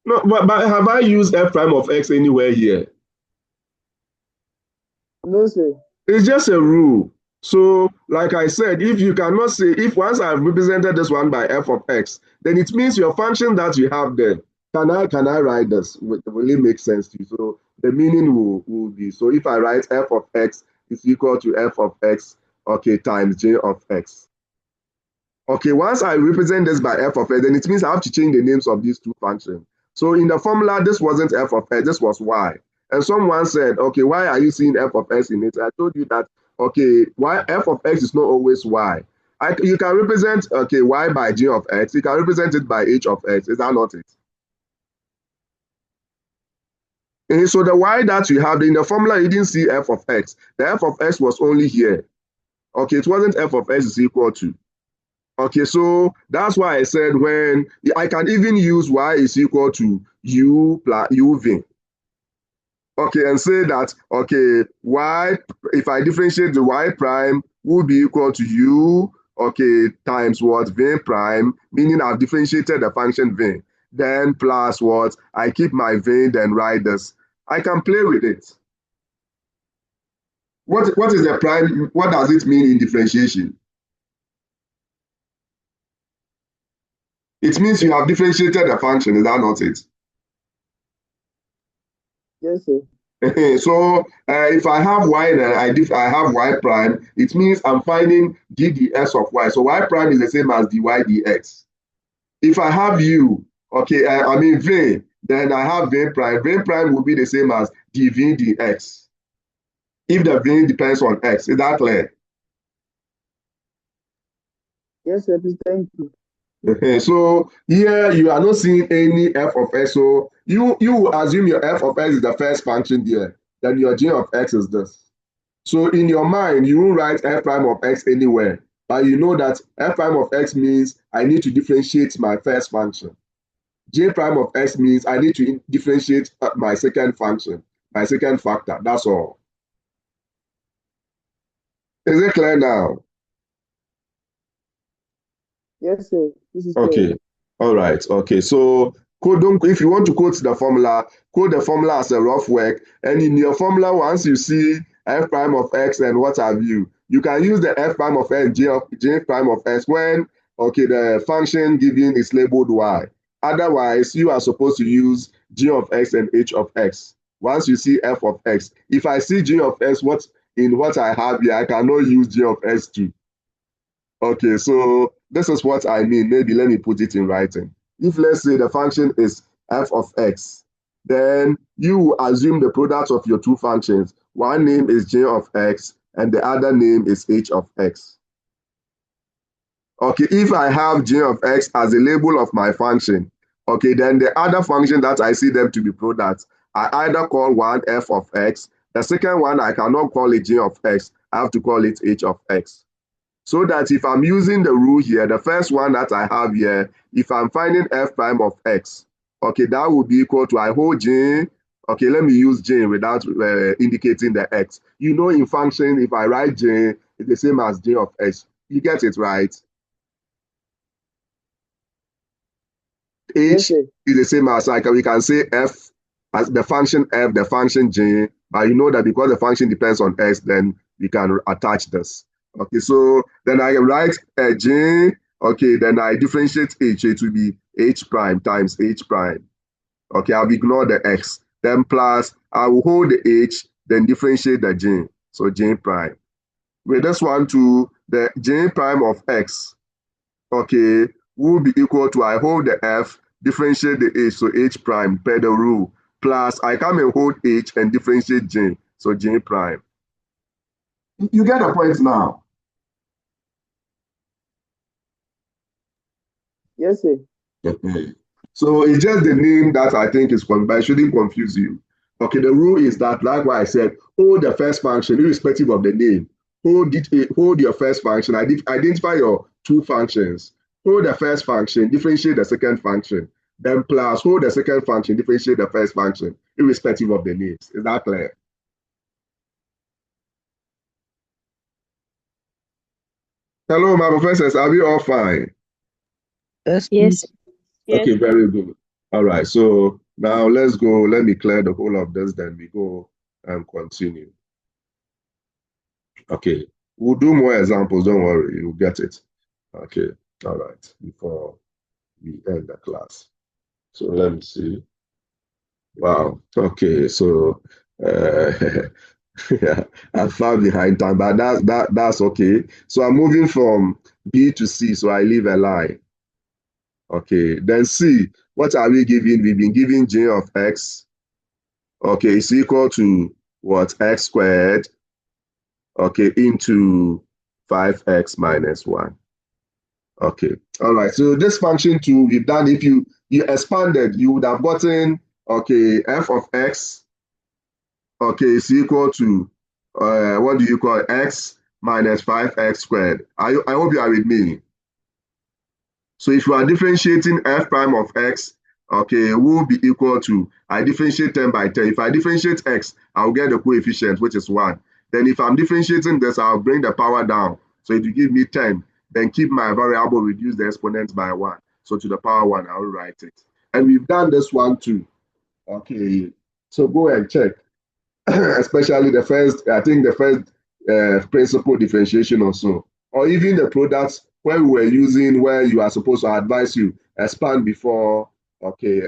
No, but have I used f prime of x anywhere here? No, sir. It's just a rule. So, like I said, if you cannot say, if once I've represented this one by f of x, then it means your function that you have there. Can I write this? Will it make sense to you? So the meaning will be, so if I write f of x is equal to f of x, okay, times j of x. Okay, once I represent this by f of x, then it means I have to change the names of these two functions. So in the formula, this wasn't f of x, this was y. And someone said, okay, why are you seeing f of x in it? I told you that, okay, why f of x is not always y. You can represent, okay, y by g of x. You can represent it by h of x. Is that not it? And so the y that you have in the formula, you didn't see f of x. The f of x was only here. Okay, it wasn't f of x is equal to. Okay, so that's why I said when I can even use y is equal to u plus uv. Okay, and say that, okay, y, if I differentiate the y prime will be equal to u, okay, times what, v prime, meaning I've differentiated the function v. Then plus what, I keep my v, then write this. I can play with it. What is the prime, what does it mean in differentiation? It means you have differentiated the function, is that not it? Yes, sir. So if I have y and I have y prime, it means I'm finding ddx of y. So y prime is the same as dy dx. If I have u, okay, I mean v, then I have v prime. V prime will be the same as dv dx. If the v depends on x, is that clear? Yes, sir. Please, thank you. So here you are not seeing any f of x. So you assume your f of x is the first function there. Then your g of x is this. So in your mind, you won't write f prime of x anywhere. But you know that f prime of x means I need to differentiate my first function. J prime of x means I need to differentiate my second function, my second factor. That's all. Is it clear now? Yes, sir. This is clear. Okay. All right. Okay. So if you want to quote the formula as a rough work. And in your formula, once you see f prime of x and what have you, you can use the f prime of x, j prime of x when the function given is labeled y. Otherwise, you are supposed to use g of x and h of x. Once you see f of x, if I see g of x, what I have here, I cannot use g of x too. Okay, so this is what I mean. Maybe let me put it in writing. If let's say the function is f of x, then you assume the product of your two functions. One name is j of x and the other name is h of x. Okay, if I have j of x as a label of my function, okay, then the other function that I see them to be products, I either call one f of x, the second one I cannot call it j of x, I have to call it h of x. So that if I'm using the rule here, the first one that I have here, if I'm finding f prime of x, okay, that would be equal to I hold j, okay, let me use j without indicating the x. You know, in function, if I write j, it's the same as j of x. You get it right? Yes, H sir. is the same as we can say f as the function f, the function j, but you know that because the function depends on x, then we can attach this. Okay, so then I write j, okay, then I differentiate h, it will be h prime times h prime. Okay, I'll ignore the x. Then plus, I will hold the h, then differentiate the j, so j prime. With this one too, the j prime of x, okay, will be equal to I hold the f, differentiate the h, so h prime per the rule, plus I come and hold h and differentiate j, so j prime. You get the point now. Yes, sir. Okay. So it's just the name that I think is but it shouldn't confuse you. Okay, the rule is that, like what I said, hold the first function irrespective of the name. Hold your first function, identify your two functions. Hold the first function, differentiate the second function. Then plus hold the second function, differentiate the first function, irrespective of the names. Is that clear? Hello, my professors. Are we all fine? Yes, Yes. please. Yes. Okay, very good. All right, so now let's go. Let me clear the whole of this, then we go and continue. Okay, we'll do more examples. Don't worry, you'll get it. Okay, all right, before we end the class. So let me see. Wow, okay, so yeah, I'm far behind time, but that's okay. So I'm moving from B to C, so I leave a line. Okay, then C, what are we giving? We've been giving j of x. Okay, is equal to what? X squared, okay, into 5x minus 1. Okay, all right. So this function too, we've done, if you expanded, you would have gotten, okay, f of x, okay, is equal to, what do you call it? X minus 5x squared. I hope you are with me. So if you are differentiating f prime of x, okay, will be equal to, I differentiate 10 by 10. If I differentiate x, I'll get the coefficient, which is 1. Then if I'm differentiating this, I'll bring the power down. So it will give me 10. Then keep my variable, reduce the exponent by 1. So to the power 1, I'll write it. And we've done this one too. Okay, so go and check. Especially the first, I think the first principal differentiation or so, or even the products where we were using, where you are supposed to advise you expand before, okay,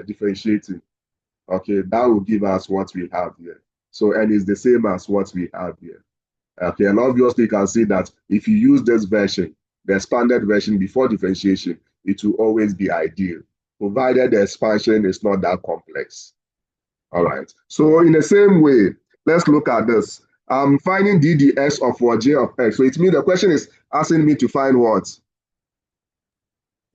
differentiating. Okay, that will give us what we have here. So, and it's the same as what we have here. Okay, and obviously you can see that if you use this version, the expanded version before differentiation, it will always be ideal, provided the expansion is not that complex. All right. So in the same way, let's look at this. I'm finding ddx of what? J of x. So it means the question is asking me to find what?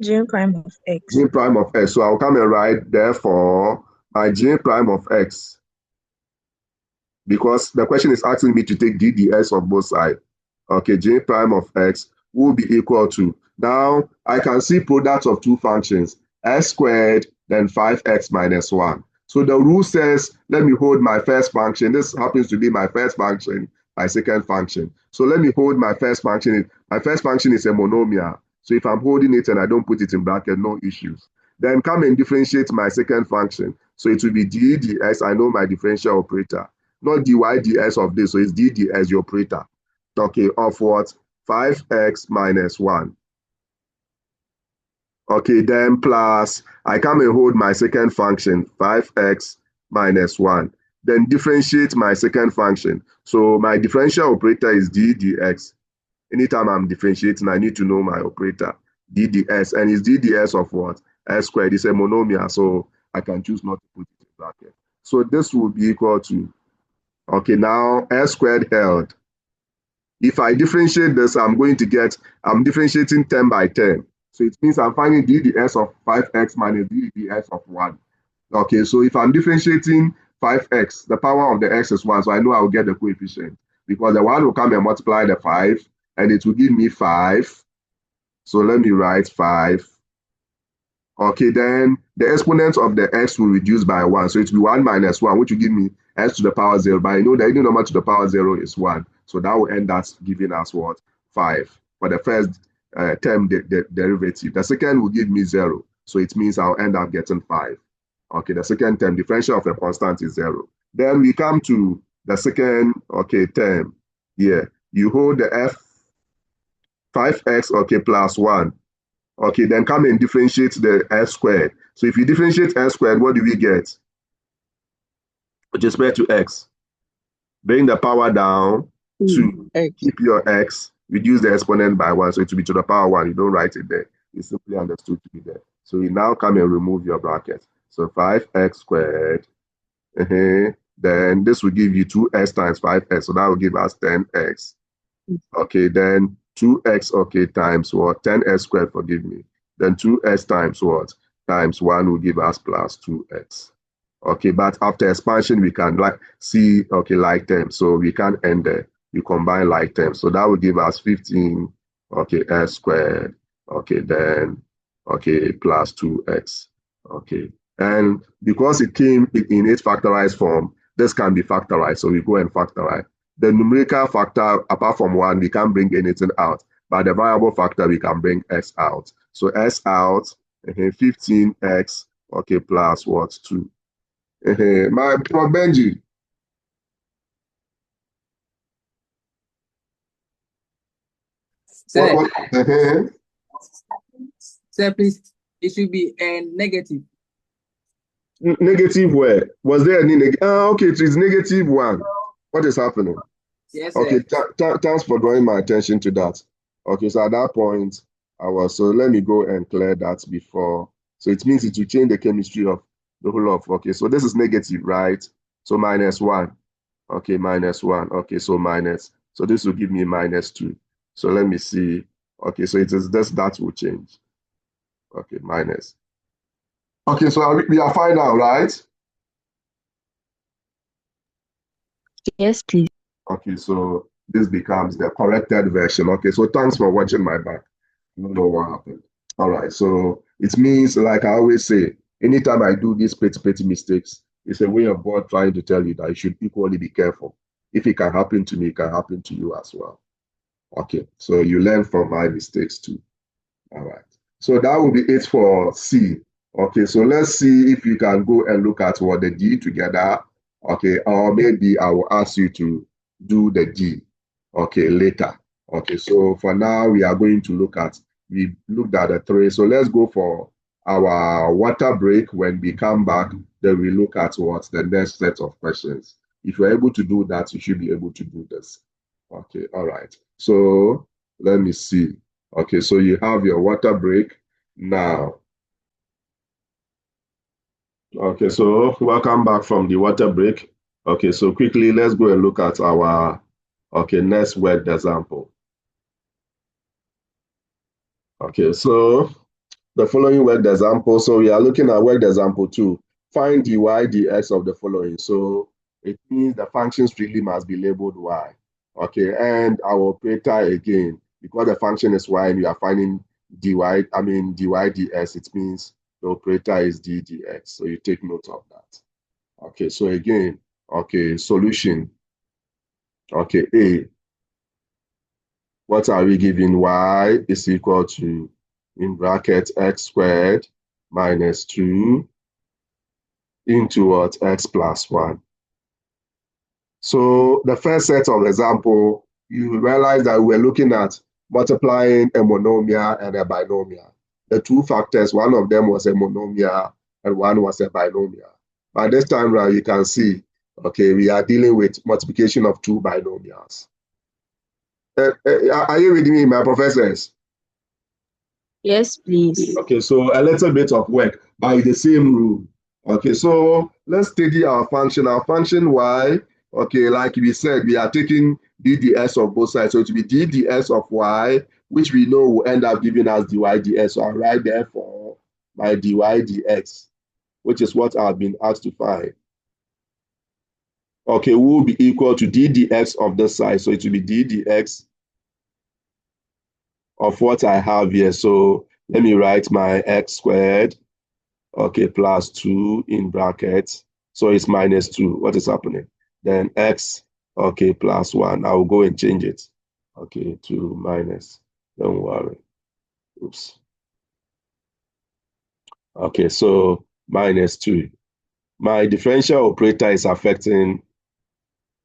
J prime of x. J prime of x. So I'll come and write, therefore, my j prime of x. Because the question is asking me to take ddx of both sides. Okay, j prime of x will be equal to, now I can see products of two functions, x squared, then 5x minus 1. So the rule says, let me hold my first function. This happens to be my first function. my second function. So let me hold my first function. My first function is a monomial. So if I'm holding it and I don't put it in bracket, no issues. Then come and differentiate my second function. So it will be d ds. I know my differential operator. Not dy ds of this. So it's d ds, the operator. Okay, of what? 5x minus 1. Okay, then plus, I come and hold my second function, 5x minus 1. Then differentiate my second function. So my differential operator is d dx. Anytime I'm differentiating, I need to know my operator, d ds. And it's d ds of what? S squared. It's a monomial, so I can choose not to put it in bracket. So this will be equal to, okay, now S squared held. If I differentiate this, I'm differentiating term by term. So it means I'm finding d ds of 5x minus d ds of 1. Okay, so if I'm differentiating 5x, the power of the x is 1, so I know I will get the coefficient. Because the 1 will come and multiply the 5, and it will give me 5. So let me write 5. Okay, then the exponent of the x will reduce by 1. So it will be 1 minus 1, which will give me x to the power 0. But I know the any number to the power 0 is 1. So that will end up giving us what? 5 for the first term derivative. The second will give me 0. So it means I'll end up getting 5. Okay, the second term, differential of a constant is 0. Then we come to the second, okay, term. Here, you hold the f 5x, okay, plus 1. Okay, then come and differentiate the s squared. So if you differentiate s squared, what do we get? With respect to x. Bring the power down to keep your x, reduce the exponent by 1. So it will be to the power 1. You don't write it there. It's simply understood to be there. So you now come and remove your bracket. So 5x squared. Then this will give you 2x times 5x. So that will give us 10x. Okay, then 2x, okay, times what? 10x squared, forgive me. Then 2x times what? Times 1 will give us plus 2x. Okay, but after expansion, we can see, okay, like terms. So we can end there. We combine like terms. So that will give us 15, okay, s squared. Okay, then, okay, plus 2x. Okay, and because it came in its factorized form, this can be factorized. So we go and factorize. The numerical factor, apart from 1, we can't bring anything out. But the variable factor, we can bring x out. So s out, 15x, okay, plus what? 2. My Prof. Benji. Sir, What? sir, please, it should be negative. Negative where? Was there any negative? Okay, it is negative 1. What is happening? Yes, sir. Okay, thanks for drawing my attention to that. Okay, so at that point, so let me go and clear that before. So it means it will change the chemistry of the whole of, okay, so this is negative, right? So minus 1. Okay, minus 1. Okay, so minus. So this will give me minus 2. So let me see. Okay, so it is this that will change. Okay, minus. Okay, so we are fine now, right? Yes, please. Okay, so this becomes the corrected version. Okay, so thanks for watching my back. I don't know what happened. All right, so it means, like I always say, anytime I do these petty mistakes, it's a way of God trying to tell you that you should equally be careful. If it can happen to me, it can happen to you as well. Okay, so you learn from my mistakes too. All right, so that will be it for C. Okay, so let's see if you can go and look at what the D together. Okay, or maybe I will ask you to do the D, okay, later. Okay, so for now, we are going to we looked at the 3. So let's go for our water break. When we come back, then we look at what the next set of questions. If you're able to do that, you should be able to do this. Okay, all right. So let me see. Okay, so you have your water break now. Okay, so welcome back from the water break. Okay, so quickly, let's go and look at our, okay, next word example. Okay, so the following word example. So we are looking at word example 2. Find dy dx of the following. So it means the functions really must be labeled y. Okay, and our operator again, because the function is y and we are finding dy dx, it means the operator is d dx. So you take note of that. Okay, so again, okay, solution. Okay, A. What are we giving? Y is equal to, in bracket, x squared minus 2 into what? X plus 1. So the first set of example, you realize that we're looking at multiplying a monomial and a binomial. The two factors, one of them was a monomial and one was a binomial. By this time around, you can see, okay, we are dealing with multiplication of two binomials. Are you with me, my professors? Yes, please. Okay, so a little bit of work by the same rule. Okay, so let's study our function. Our function y, okay, like we said, we are taking dds of both sides. So it will be dds of y, which we know will end up giving us dy dx. So I'll write therefore my dy dx, which is what I've been asked to find. Okay, will be equal to ddx of this side. So it will be ddx of what I have here. So let me write my x squared, okay, plus 2 in brackets. So it's minus 2. What is happening? Then x, okay, plus 1. I will go and change it, okay, to minus. Don't worry. Oops. Okay, so minus 2. My differential operator is affecting,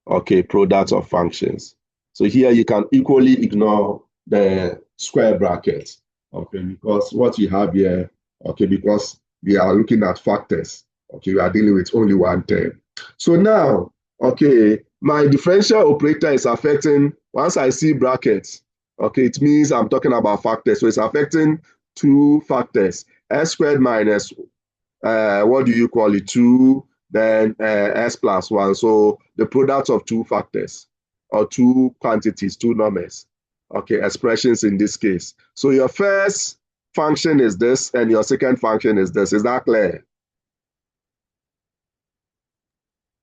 okay, product of functions. So here you can equally ignore the square bracket, okay, because what we have here, okay, because we are looking at factors, okay, we are dealing with only one term. So now, okay, my differential operator is affecting, once I see brackets, okay, it means I'm talking about factors. So it's affecting two factors, s squared minus what do you call it, 2, then s plus 1. So the product of two factors or two quantities, two numbers, okay, expressions in this case. So your first function is this and your second function is this. Is that clear?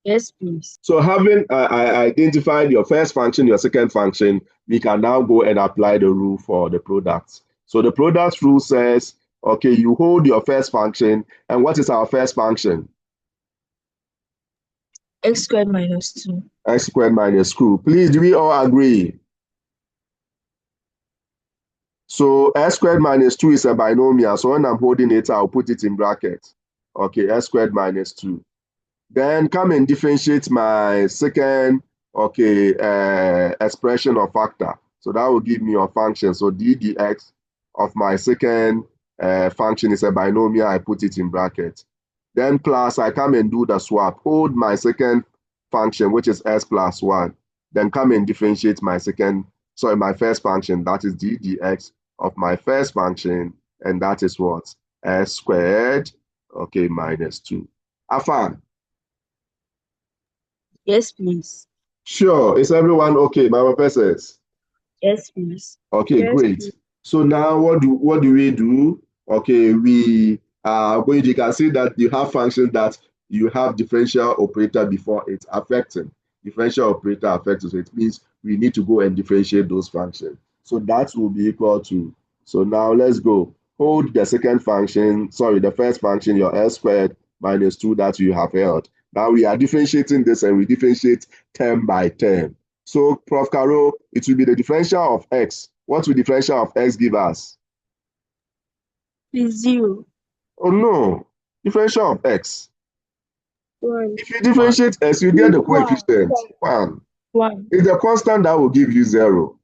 Yes, please. So having identified your first function, your second function, we can now go and apply the rule for the product. So the product rule says, okay, you hold your first function, and what is our first function? X squared minus 2. X squared minus 2. Please, do we all agree? So x squared minus 2 is a binomial. So when I'm holding it, I'll put it in brackets. Okay, x squared minus 2. Then come and differentiate my second, okay, expression or factor. So that will give me a function. So d dx of my second function is a binomial. I put it in brackets. Then plus, I come and do the swap. Hold my second function, which is s plus 1. Then come and differentiate my first function, that is d dx of my first function, and that is what? S squared, okay, minus 2. Afan? Yes, please. Sure. Is everyone okay, my professors? Yes, please. Okay, Yes, great. please. So now what do we do? Okay, we are going to, you can see that you have functions that you have differential operator before it affecting. Differential operator affecting. So it means we need to go and differentiate those functions. So that will be equal to, so now let's go. Hold the the first function, your s squared minus 2 that you have held. Now we are differentiating this and we differentiate term by term. So, Prof. Caro, it will be the differential of x. What will differential of x give us? Please 0. Oh, no. Differential of x. 1. If you differentiate x, you get the coefficient. 1. 1. It's the constant that will give you 0.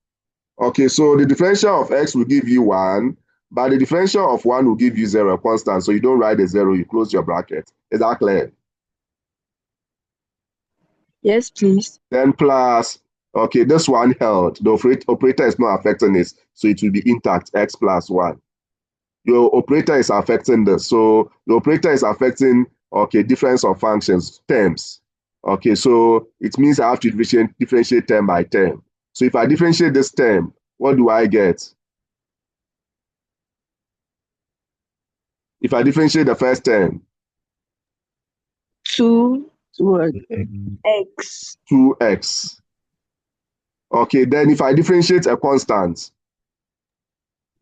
Okay, so the differential of x will give you 1, but the differential of 1 will give you 0, constant. So you don't write the 0, you close your bracket. Is that clear? Yes, please. Then plus, okay, this one held. The operator is not affecting this, so it will be intact, x plus 1. Your operator is affecting this. So the operator is affecting, okay, difference of functions, terms. Okay, so it means I have to differentiate term by term. So if I differentiate this term, what do I get? If I differentiate the first term, 2 what? X. 2x. Okay, then if I differentiate a constant,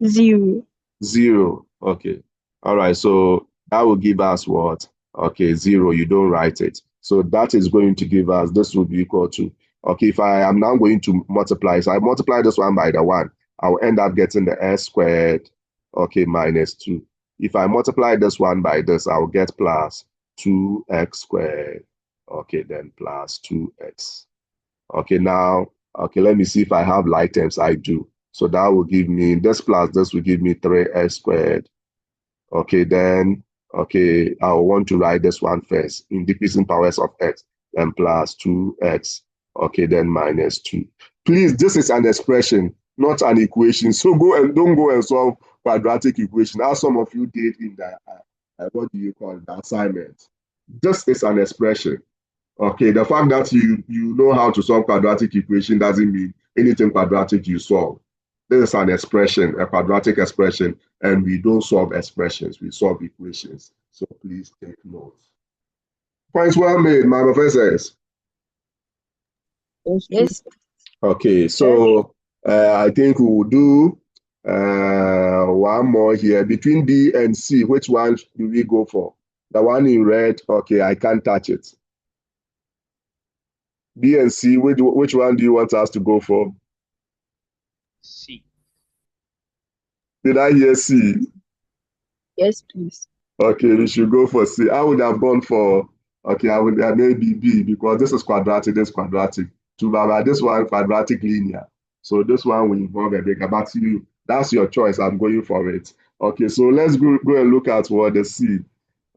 0. 0. Okay. All right. So that will give us what? Okay, 0. You don't write it. So that is going to give us, this will be equal to Okay, if I am now going to multiply, so I multiply this one by the 1, I'll end up getting the x squared, okay, minus 2. If I multiply this one by this, I'll get plus 2x squared, okay, then plus 2x. Okay, now, okay, let me see if I have like terms. I do. So that will give me, this plus this will give me 3x squared. Okay, then, okay, I want to write this one first in decreasing powers of x, then plus 2x, okay, then minus 2. Please, this is an expression, not an equation. So don't go and solve quadratic equation, as some of you did in the, what do you call it, the assignment. This is an expression. Okay, the fact that you know how to solve quadratic equation doesn't mean anything quadratic you solve. This is an expression, a quadratic expression, and we don't solve expressions, we solve equations. So please take note. Points well made, my professors. Yes. Okay, so I think we will do one more here. Between D and C, which one do we go for? The one in red, okay, I can't touch it. B and C, which one do you want us to go for? C. Did I hear C? Yes, please. Okay, we should go for C. I would have gone for, okay, I would maybe B, because this is quadratic, this is quadratic. This one quadratic linear. So this one will involve a bigger, but you, that's your choice. I'm going for it. Okay, so let's go and look at what the C.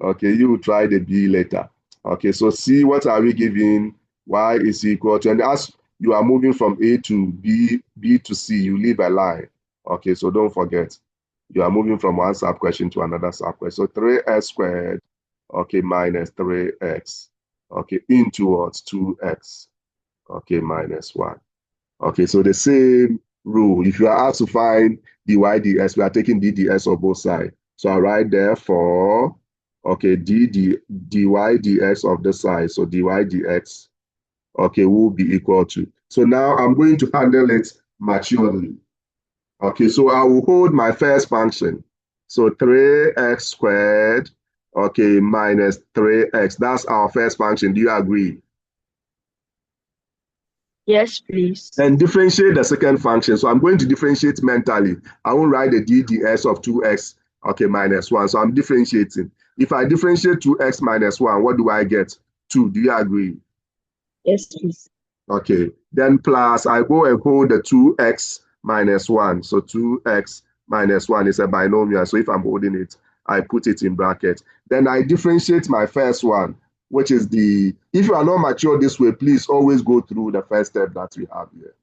Okay, you will try the B later. Okay, so C, what are we giving? Y is equal to, and as you are moving from A to B, B to C, you leave a line. Okay, so don't forget. You are moving from one sub question to another sub question. So 3x squared, okay, minus 3x, okay, into what? 2x, okay, minus 1. Okay, so the same rule. If you are asked to find dy dx, we are taking d dx on both sides. So I write therefore, okay, dy dx of the side, so dy dx, okay, will be equal to. So now I'm going to handle it maturely. Okay, so I will hold my first function. So 3x squared, okay, minus 3x. That's our first function. Do you agree? Yes, please. And differentiate the second function. So I'm going to differentiate mentally. I won't write the ddx of 2x, okay, minus 1. So I'm differentiating. If I differentiate 2x minus 1, what do I get? 2. Do you agree? Yes, please. Okay, then plus I go and hold the 2x minus 1. So 2x minus 1 is a binomial. So if I'm holding it, I put it in bracket. Then I differentiate my first one, which is the, if you are not mature this way, please always go through the first step that we have here.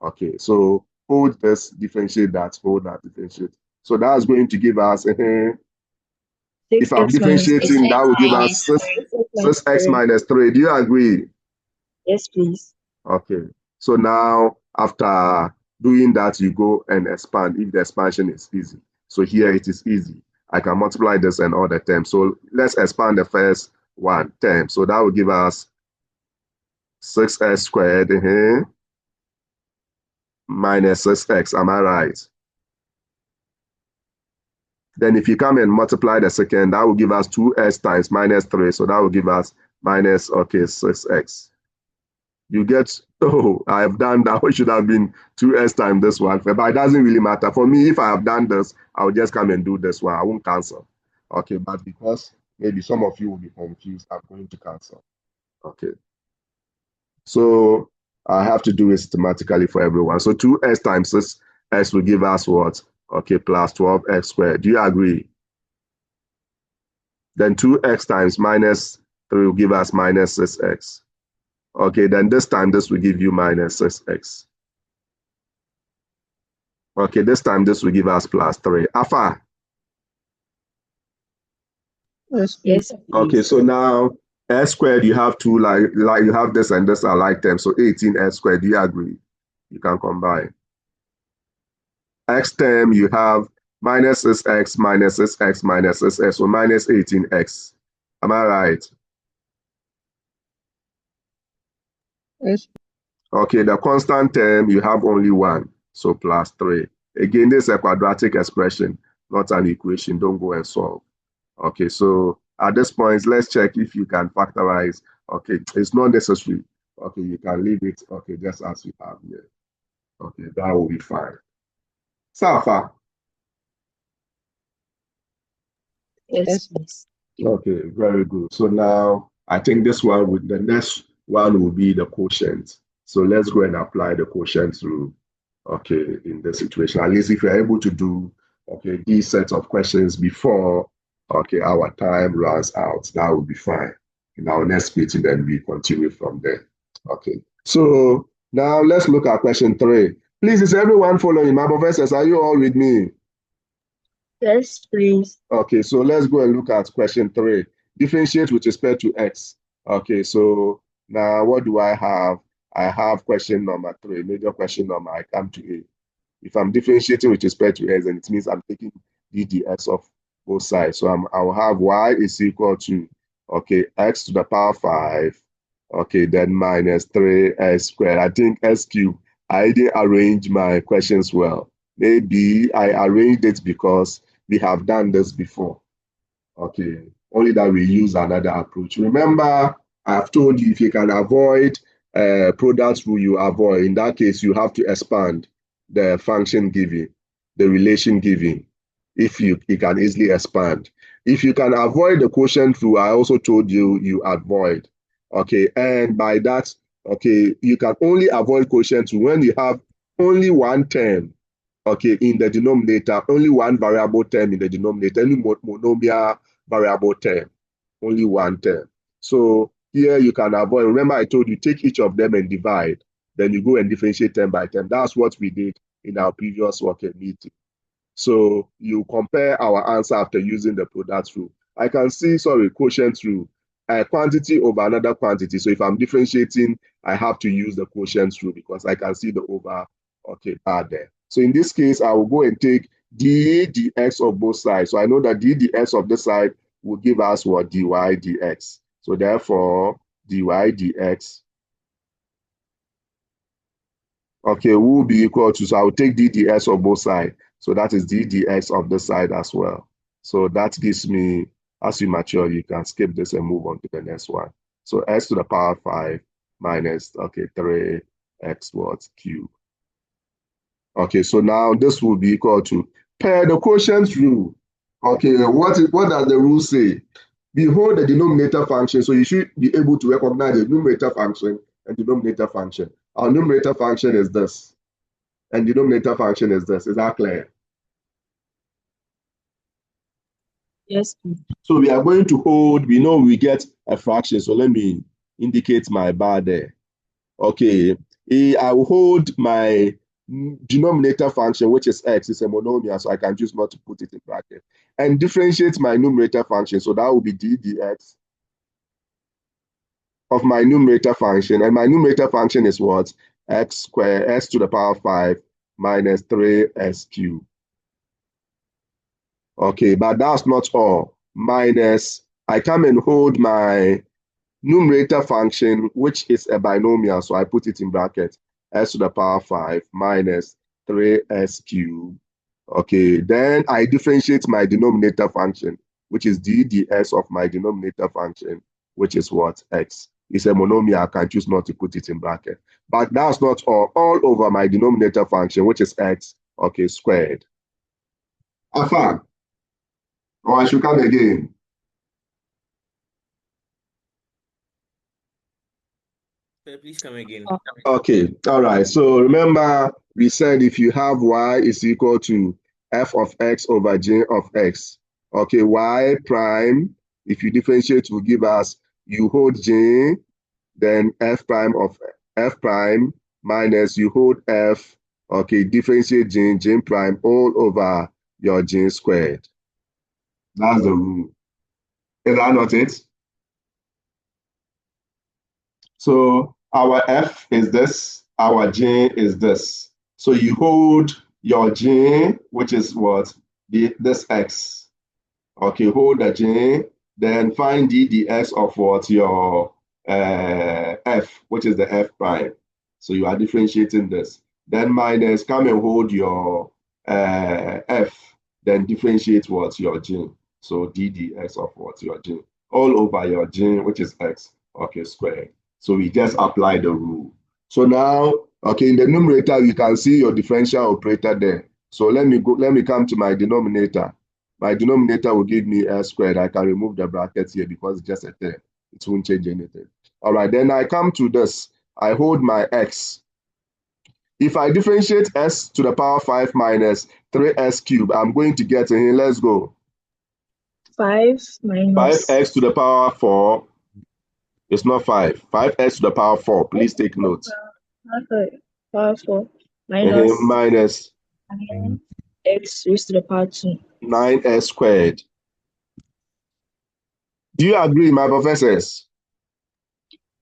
Okay, so hold this, differentiate that, hold that, differentiate. So that's going to give us, if I'm differentiating, that will give us 6x minus 3. Do you agree? Yes, please. Okay, so now after doing that, you go and expand if the expansion is easy. So here it is easy. I can multiply this and all the terms. So let's expand the first one term. So that will give us 6x squared minus 6x. Am I right? Then if you come and multiply the second, that will give us 2x times minus 3. So that will give us minus, okay, 6x. You get, oh, I have done that. What should have been 2x times this one? But it doesn't really matter. For me, if I have done this, I'll just come and do this one. I won't cancel. Okay, but because maybe some of you will be confused, I'm going to cancel. Okay. So I have to do it systematically for everyone. So 2x times 6x will give us what? Okay, plus 12x squared. Do you agree? Then 2x times minus 3 will give us minus 6x. Okay, then this time this will give you minus 6x. Okay, this time this will give us plus 3. Afa. Yes. Okay, so now x squared, you have two, like you have this and this are like them. So 18x squared, do you agree? You can combine. X term, you have minus 6x minus 6x minus 6x, so minus 18x. Am I right? Yes. Okay, the constant term, you have only one, so plus 3. Again, this is a quadratic expression, not an equation. Don't go and solve. Okay, so at this point, let's check if you can factorize. Okay, it's not necessary. Okay, you can leave it, okay, just as you have here. Okay, that will be fine. Safa. Yes, please. Okay, very good. So now I think this one with the next one will be the quotient. So let's go and apply the quotient rule. Okay, in this situation, at least if you're able to do okay these sets of questions before okay our time runs out, that will be fine. In our next meeting, then we continue from there. Okay. So now let's look at question 3. Please, is everyone following? My professors, are you all with me? Yes, please. Okay, so let's go and look at question 3. Differentiate with respect to x. Okay, so now what do I have? I have question number 3, major question number. I come to A. If I'm differentiating with respect to x, then it means I'm taking the dx of both sides. So I'll have y is equal to, okay, x to the power 5, okay, then minus 3x squared. I think s cubed, I didn't arrange my questions well. Maybe I arranged it because we have done this before. Okay, only that we use another approach. Remember, I've told you if you can avoid product rule, you avoid. In that case, you have to expand the function given, the relation given. If you can easily expand. If you can avoid the quotient rule, I also told you you avoid. Okay, and by that, okay, you can only avoid quotient rule when you have only one term. Okay, in the denominator, only one variable term in the denominator, only monomial variable term, only one term. So here you can avoid. Remember, I told you take each of them and divide. Then you go and differentiate term by term. That's what we did in our previous working meeting. So you compare our answer after using the product rule. I can see, sorry, quotient rule, a quantity over another quantity. So if I'm differentiating, I have to use the quotient rule because I can see the over, okay, bar there. So in this case, I will go and take dx of both sides. So I know that dx of this side will give us what? Dy dx. So therefore, dy dx, okay, will be equal to, so I will take dds of both sides. So that is ddx of this side as well. So that gives me, as you mature, you can skip this and move on to the next one. So x to the power 5 minus, okay, 3x what cube. Okay, so now this will be equal to, per the quotient rule. Okay, what does the rule say? Behold the denominator function. So you should be able to recognize the numerator function and denominator function. Our numerator function is this. And denominator function is this. Is that clear? Yes, please. So we are going to hold, we know we get a fraction. So let me indicate my bar there. Okay, I will hold my denominator function, which is x, is a monomial, so I can choose not to put it in bracket. And differentiate my numerator function. So that will be dx of my numerator function. And my numerator function is what? X squared, x to the power 5 minus 3x cubed. Okay, but that's not all. Minus, I come and hold my numerator function, which is a binomial, so I put it in bracket, s to the power 5 minus 3s cubed. Okay, then I differentiate my denominator function, which is dds of my denominator function, which is what? X. It's a monomial, I can choose not to put it in bracket. But that's not all. All over my denominator function, which is x, okay, squared. Afan, or I should come again. Sir, please come again. Okay, all right. So remember, we said if you have y is equal to f of x over j of x. Okay, y prime, if you differentiate, will give us, you hold j, then f prime of f prime minus you hold f, okay, differentiate j prime all over your j squared. That's the rule. Is that not it? So our f is this, our j is this. So you hold your j, which is what? This x. Okay, hold the j, then find dx of what? Your f, which is the f prime. So you are differentiating this. Then minus, come and hold your f, then differentiate what? Your j. So ddx of what? Your j. All over your j, which is x, okay, squared. So we just apply the rule. So now, okay, in the numerator, you can see your differential operator there. So let me come to my denominator. My denominator will give me S squared. I can remove the brackets here because it's just a term. It won't change anything. All right, then I come to this. I hold my X. If I differentiate S to the power 5 minus 3S cubed, I'm going to get in. Let's go. 5 minus 5x to the power 4. It's not 5. 5x to the power 4. Please take note. power 4 minus Minus 9x raised to the power 2. 9s squared. Do you agree, my professors?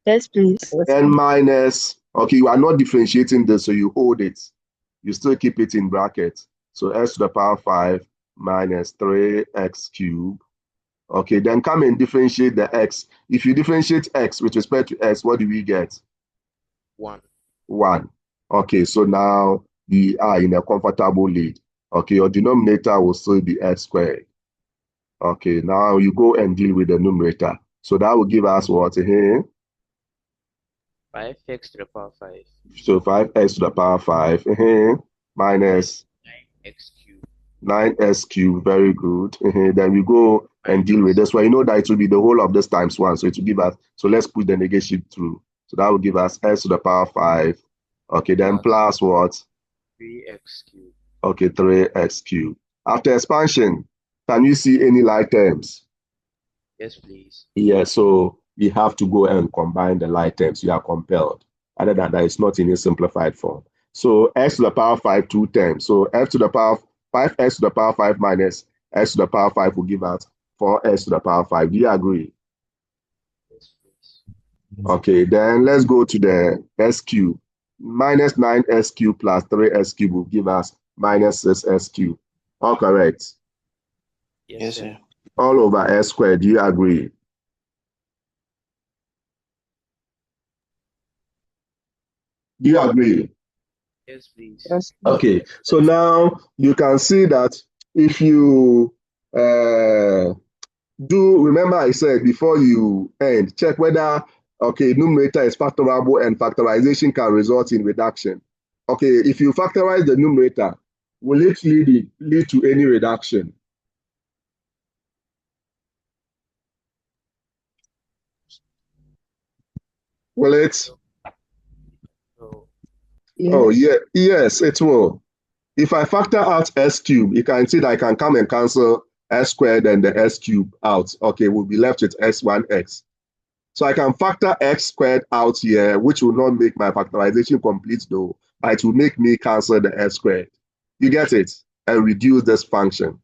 Yes, please. And minus, okay, you are not differentiating this, so you hold it. You still keep it in brackets. So s to the power 5 minus 3x cubed. Okay, then come and differentiate the x. If you differentiate x with respect to s, what do we get? 1. 1. Okay, so now we are in a comfortable lead. Okay, your denominator will still be x squared. Okay, now you go and deal with the numerator. So that will give us what here? 5x to the power 5. So 5x to the power 5 minus 9x cubed. 9s cubed. Very good. Then we go and deal with this one. You know that it will be the whole of this times 1. So it will give us, so let's put the negation through. So that will give us s to the power 5. Okay, then plus what? 3x cubed. Okay, 3x cubed. After expansion, can you see any like terms? Yes, please. Yeah, so we have to go and combine the like terms. You are compelled. Other than that, it's not in a simplified form. So x to the power 5, 2 terms. So f to the power 5x to the power 5 minus x to the power 5 will give us 4x to the power 5. Do you agree? Yes, please. Okay, then let's go to the s cube. Minus 9s cube plus 3s cube will give us minus 6s cube. All correct? Yes, sir. All over s squared. Do you agree? Do you agree? Yes, please. Yes. Okay, so now you can see that if you remember I said before you end, check whether, okay, numerator is factorable and factorization can result in reduction. Okay, if you factorize the numerator, will it lead to any reduction? Will it? So, Oh, Yes. yeah, yes, it will. If I factor out s cubed, you can see that I can come and cancel s squared and the s cubed out. Okay, we'll be left with s1x. So I can factor x squared out here, which will not make my factorization complete though, but it will make me cancel the s squared. You get it? And reduce this function.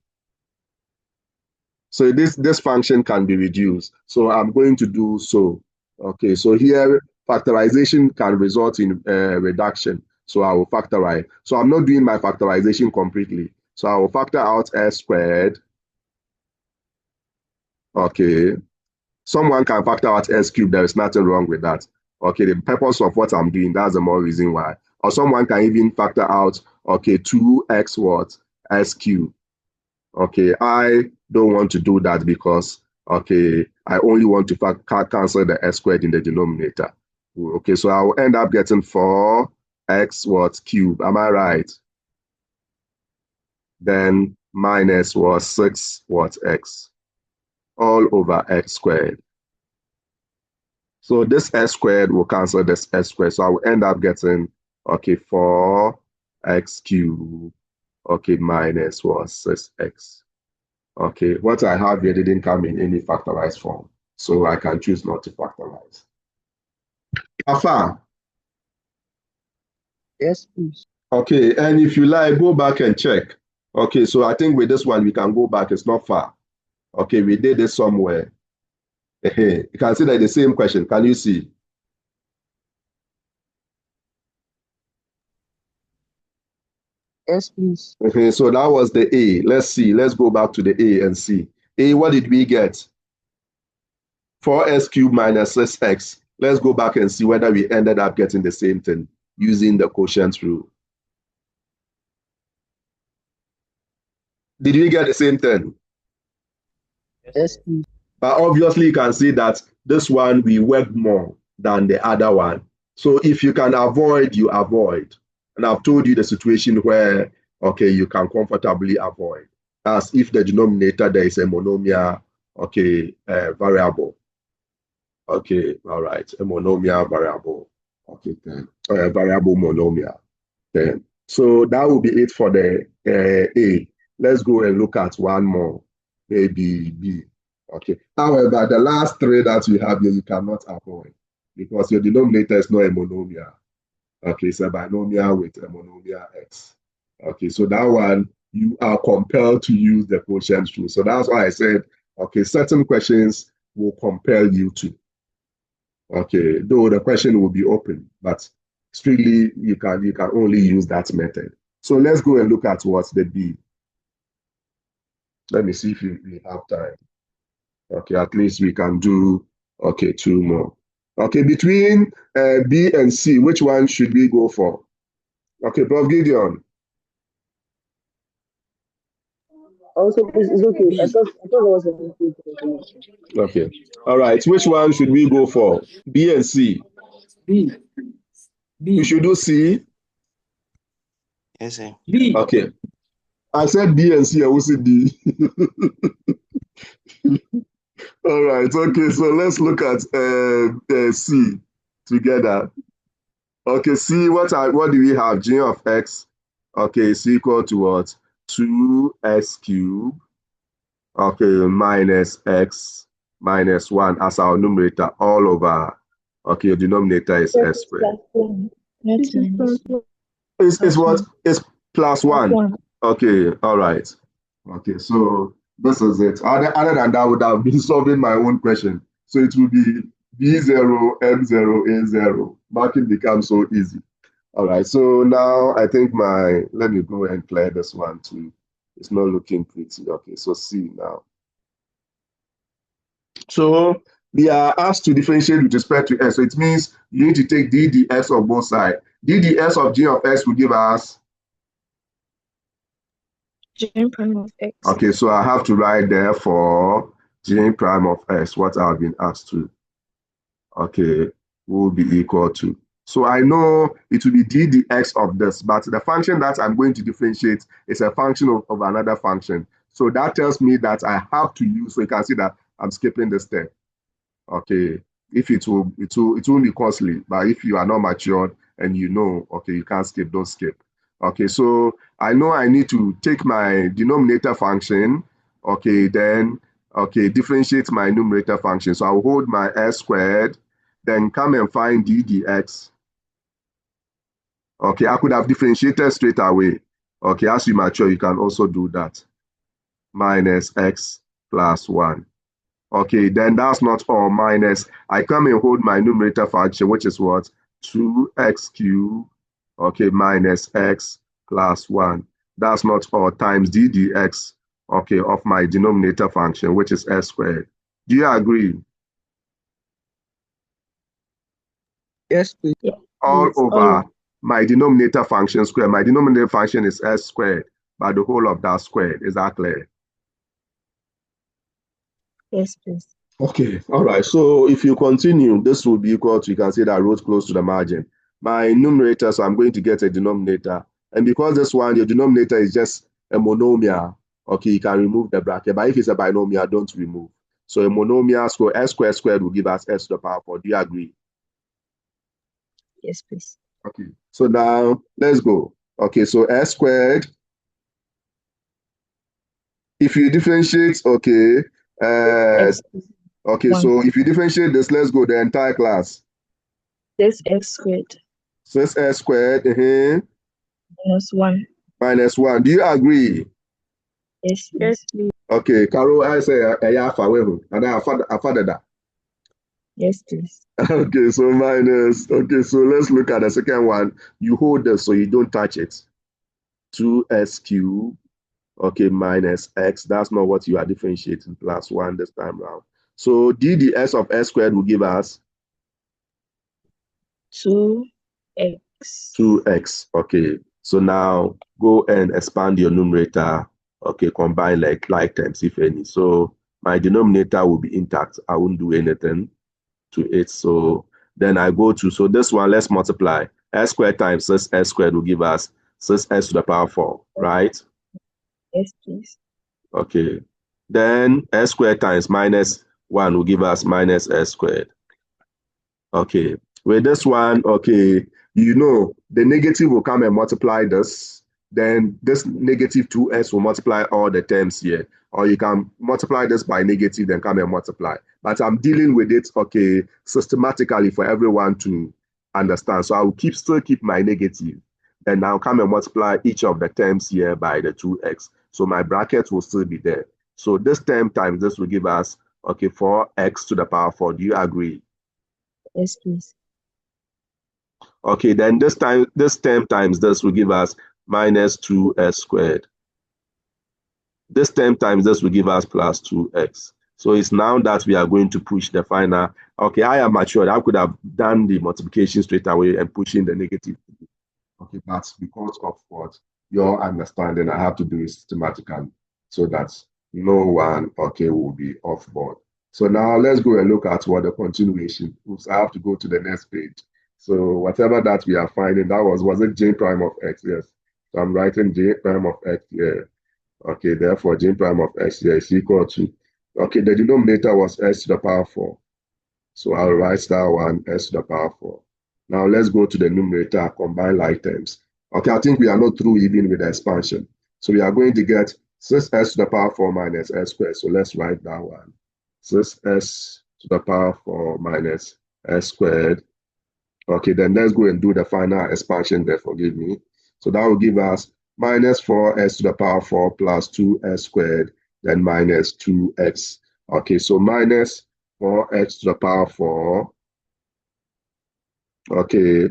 So this function can be reduced. So I'm going to do so. Okay, so here factorization can result in reduction. So I will factorize. So I'm not doing my factorization completely. So I will factor out s squared. Okay. Someone can factor out s cubed. There is nothing wrong with that. Okay, the purpose of what I'm doing, that's the more reason why. Or someone can even factor out, okay, 2x what? S cubed. Okay, I don't want to do that because, okay, I only want to cancel the s squared in the denominator. Okay, so I will end up getting 4x what cube. Am I right? Then minus what 6 what x all over x squared. So this s squared will cancel this s squared. So I will end up getting, okay, 4x cubed, okay, minus what 6x. Okay, what I have here didn't come in any factorized form, so I can choose not to factorize. Afa, Yes, please. okay, and if you like, go back and check. Okay, so I think with this one, we can go back. It's not far. Okay, we did this somewhere. You can see that the same question. Can you see? Yes, please. So that was the A. Let's see. Let's go back to the A and see. A, what did we get? 4x cubed minus 6x. Let's go back and see whether we ended up getting the same thing using the quotient rule. Did we get the same thing? Yes, please. But obviously you can see that this one we worked more. than the other one. So if you can avoid, you avoid. And I've told you the situation where, okay, you can comfortably avoid. As if the denominator, there is a monomial, okay, variable. Okay, all right, a monomial variable. Okay, then, variable monomial. Then, so that will be it for the A. Let's go and look at one more, maybe B. Okay. However, the last three that you have here, you cannot avoid because your denominator is not a monomial. Okay, it's a binomial with a monomial x. Okay, so that one, you are compelled to use the quotient rule. So that's why I said, okay, certain questions will compel you to. Okay, though the question will be open, but strictly you can only use that method. So let's go and look at what's the B. Let me see if we have time. Okay, at least we can do, okay, two more. Okay, between B and C, which one should we go for? Okay, Prof. Gideon. Also, please, it's okay. I thought there was a mistake. Okay, all right. Which one should we go for? B and C. B. We should do C. Yes, sir. B. Okay, I said B and C. I will say D. All right. Okay, so let's look at C together. Okay, C. What do we have? G of x. Okay, is equal to what? 2x cubed. Okay, minus x minus 1 as our numerator all over. Okay, your denominator is s squared. Not This is minus. It's what? It's plus 1. One. Okay, all right. Okay, so this is it. Other than that, I would have been solving my own question. So it will be B0, M0, A0. Marking becomes so easy. All right, so now I think let me go and clear this one too. It's not looking pretty. Okay, so C now. So we are asked to differentiate with respect to s. So it means you need to take d dx of both sides. D ds of g of x will give us. G prime of x. Okay, so I have to write there for g prime of x, what I've been asked to. Okay, will be equal to. So I know it will be d dx of this, but the function that I'm going to differentiate is a function of another function. So that tells me that I have to use, so you can see that I'm skipping the step. Okay, if it won't be costly, but if you are not matured and you know, okay, you can't skip, don't skip. Okay, so I know I need to take my denominator function, okay, then, okay, differentiate my numerator function. So I'll hold my s squared, then come and find d dx. Okay, I could have differentiated straight away. Okay, as you mature, you can also do that. Minus x plus 1. Okay, then that's not all. Minus, I come and hold my numerator function, which is what? 2x cubed, okay, minus x plus 1. That's not all, times d dx, okay, of my denominator function, which is s squared. Do you agree? Yes, please. Yeah. All Yes. over my denominator function squared. My denominator function is s squared, but the whole of that squared. Is that clear? Yes, please. Okay, all right. So if you continue, this will be equal to, you can see that rows close to the margin. My numerator, so I'm going to get a denominator. And because this one, your denominator is just a monomial, okay, you can remove the bracket. But if it's a binomial, don't remove. So a monomial square, s squared squared will give us s to the power 4. Do you agree? Yes, please. Okay, so now let's go. Okay, so s squared, if you differentiate, okay, X okay, 1. so if you differentiate this, let's go the entire class. This x squared. So it's s squared, Minus 1. minus 1. Do you agree? Yes, Yes, please. please. Okay, Carol, I say and I father that. Yes, please. Okay, so minus. Okay, so let's look at the second one. You hold this so you don't touch it. 2s cubed, okay, minus x. That's not what you are differentiating, plus 1 this time around. So d ds of s squared will give us 2x. 2x. Okay, so now go and expand your numerator. Okay, combine like terms, if any. So my denominator will be intact. I won't do anything to it. So Then I go to, so this one, let's multiply. S squared times 6s squared will give us 6s to the power 4, right? Yes, please. Okay. Then s squared times minus 1 will give us minus s squared. Okay. With this one, okay, you know, the negative will come and multiply this. Then this negative 2s will multiply all the terms here. Or you can multiply this by negative, then come and multiply. But I'm dealing with it, okay, systematically for everyone to understand. So I will still keep my negative. Then I'll come and multiply each of the terms here by the 2x. So my bracket will still be there. So this term times this will give us, okay, 4x to the power 4. Do you agree? Yes, please. Okay, then this term times this will give us minus 2s squared. This term times this will give us plus 2x. So it's now that we are going to push the final. Okay, I am matured. I could have done the multiplication straight away and pushing the negative. Okay, but because of what your understanding, I have to do it systematically so that no one, okay, will be off board. So now let's go and look at what the continuation. Oops, I have to go to the next page. So whatever that we are finding, that was it j prime of x? Yes. So I'm writing j prime of x here. Okay, therefore j prime of x here is equal to, okay, the denominator was s to the power 4. So I'll write that one s to the power 4. Now let's go to the numerator, combine like terms. Okay, I think we are not through even with the expansion. So we are going to get 6s to the power 4 minus s squared. So let's write that one. 6s to the power 4 minus s squared. Okay, then let's go and do the final expansion there, forgive me. So that will give us minus 4s to the power 4 plus 2s squared, then minus 2x. Okay, so minus 4x to the power 4. Okay.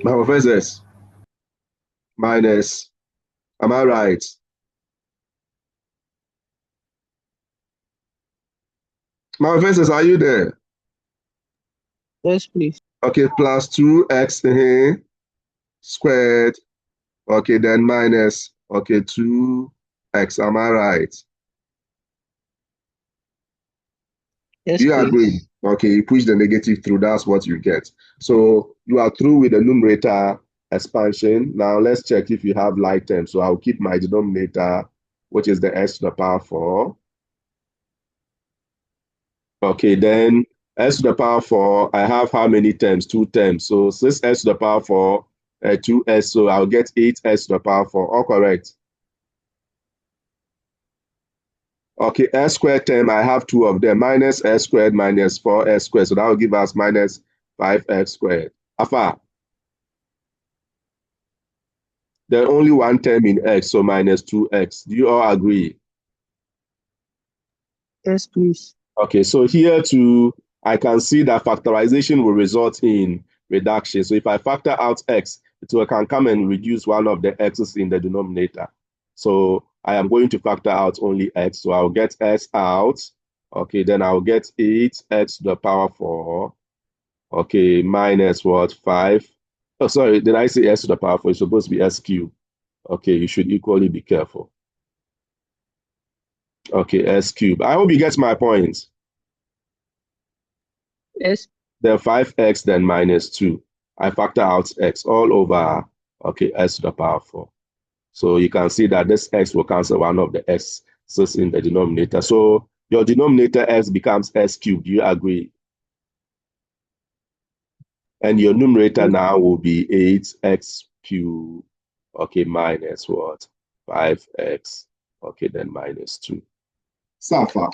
My professors, minus, am I right? My professors, are you there? Yes, please. Okay, plus 2x squared. Okay, then minus, okay, 2x. Am I right? Yes, Do you please. agree? Okay, you push the negative through, that's what you get. So you are through with the numerator expansion. Now let's check if you have like terms. So I'll keep my denominator, which is the s to the power 4. Okay, then s to the power 4, I have how many terms? 2 terms. So 6s to the power 4, 2s, so I'll get 8s to the power 4. All correct. Okay, s squared term, I have 2 of them, minus s squared minus 4s squared. So that will give us minus 5x squared. Afa, there's only one term in x, so minus 2x. Do you all agree? Yes, please. Okay, so here too, I can see that factorization will result in reduction. So if I factor out x, can come and reduce one of the x's in the denominator. So I am going to factor out only x. So I'll get s out. Okay, then I'll get 8x to the power 4. Okay, minus what? 5. Oh, sorry, did I say s to the power 4? It's supposed to be s cubed. Okay, you should equally be careful. Okay, s cubed. I hope you get my point. Yes. Then 5x, then minus 2. I factor out x all over, okay, s to the power 4. So you can see that this x will cancel one of the x's in the denominator. So your denominator x becomes s cubed. Do you agree? And your numerator now will be 8x cubed, okay, minus what? 5x, okay, then minus 2. Safa.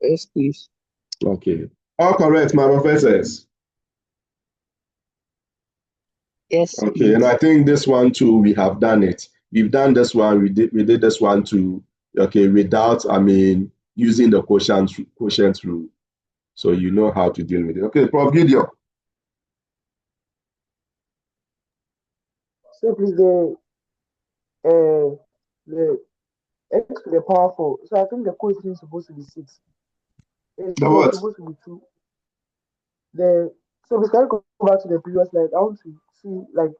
Yes, please. Okay. All correct, my professors. Yes, Okay, please. and I think this one too, we have done it. We've done this one, we did this one too, okay, without, using the quotient rule. So you know how to deal with it. Okay, Prof. Gideon. So please the x to the power 4. So I think the coefficient is supposed to be 6. The No, it's what? supposed to be 2. So we can go back to the previous slide. I want to see like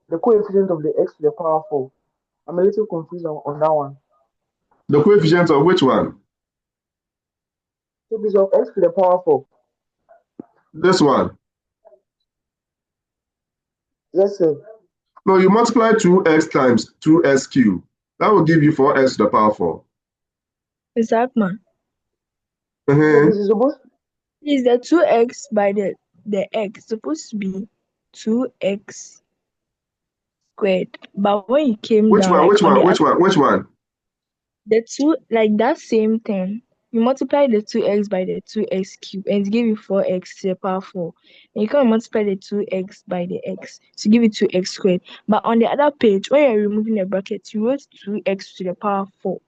the coefficient of the x to the power 4. I'm a little confused on that one. The coefficient of which one? Surface of x to the power 4. This one. Yes, sir. No, you multiply 2x times 2x cubed. That will give you 4x to the power 4. Exactly. So this is supposed Is the 2x by the x supposed to be 2x squared? But when you came Which down, one? like Which on one? the Which one? Which one? the 2, like that same thing, you multiply the 2x by the 2x cube and it give you 4x to the power 4. And you can multiply the 2x by the x to give you 2x squared. But on the other page, when you're removing the brackets, you wrote 2x to the power 4.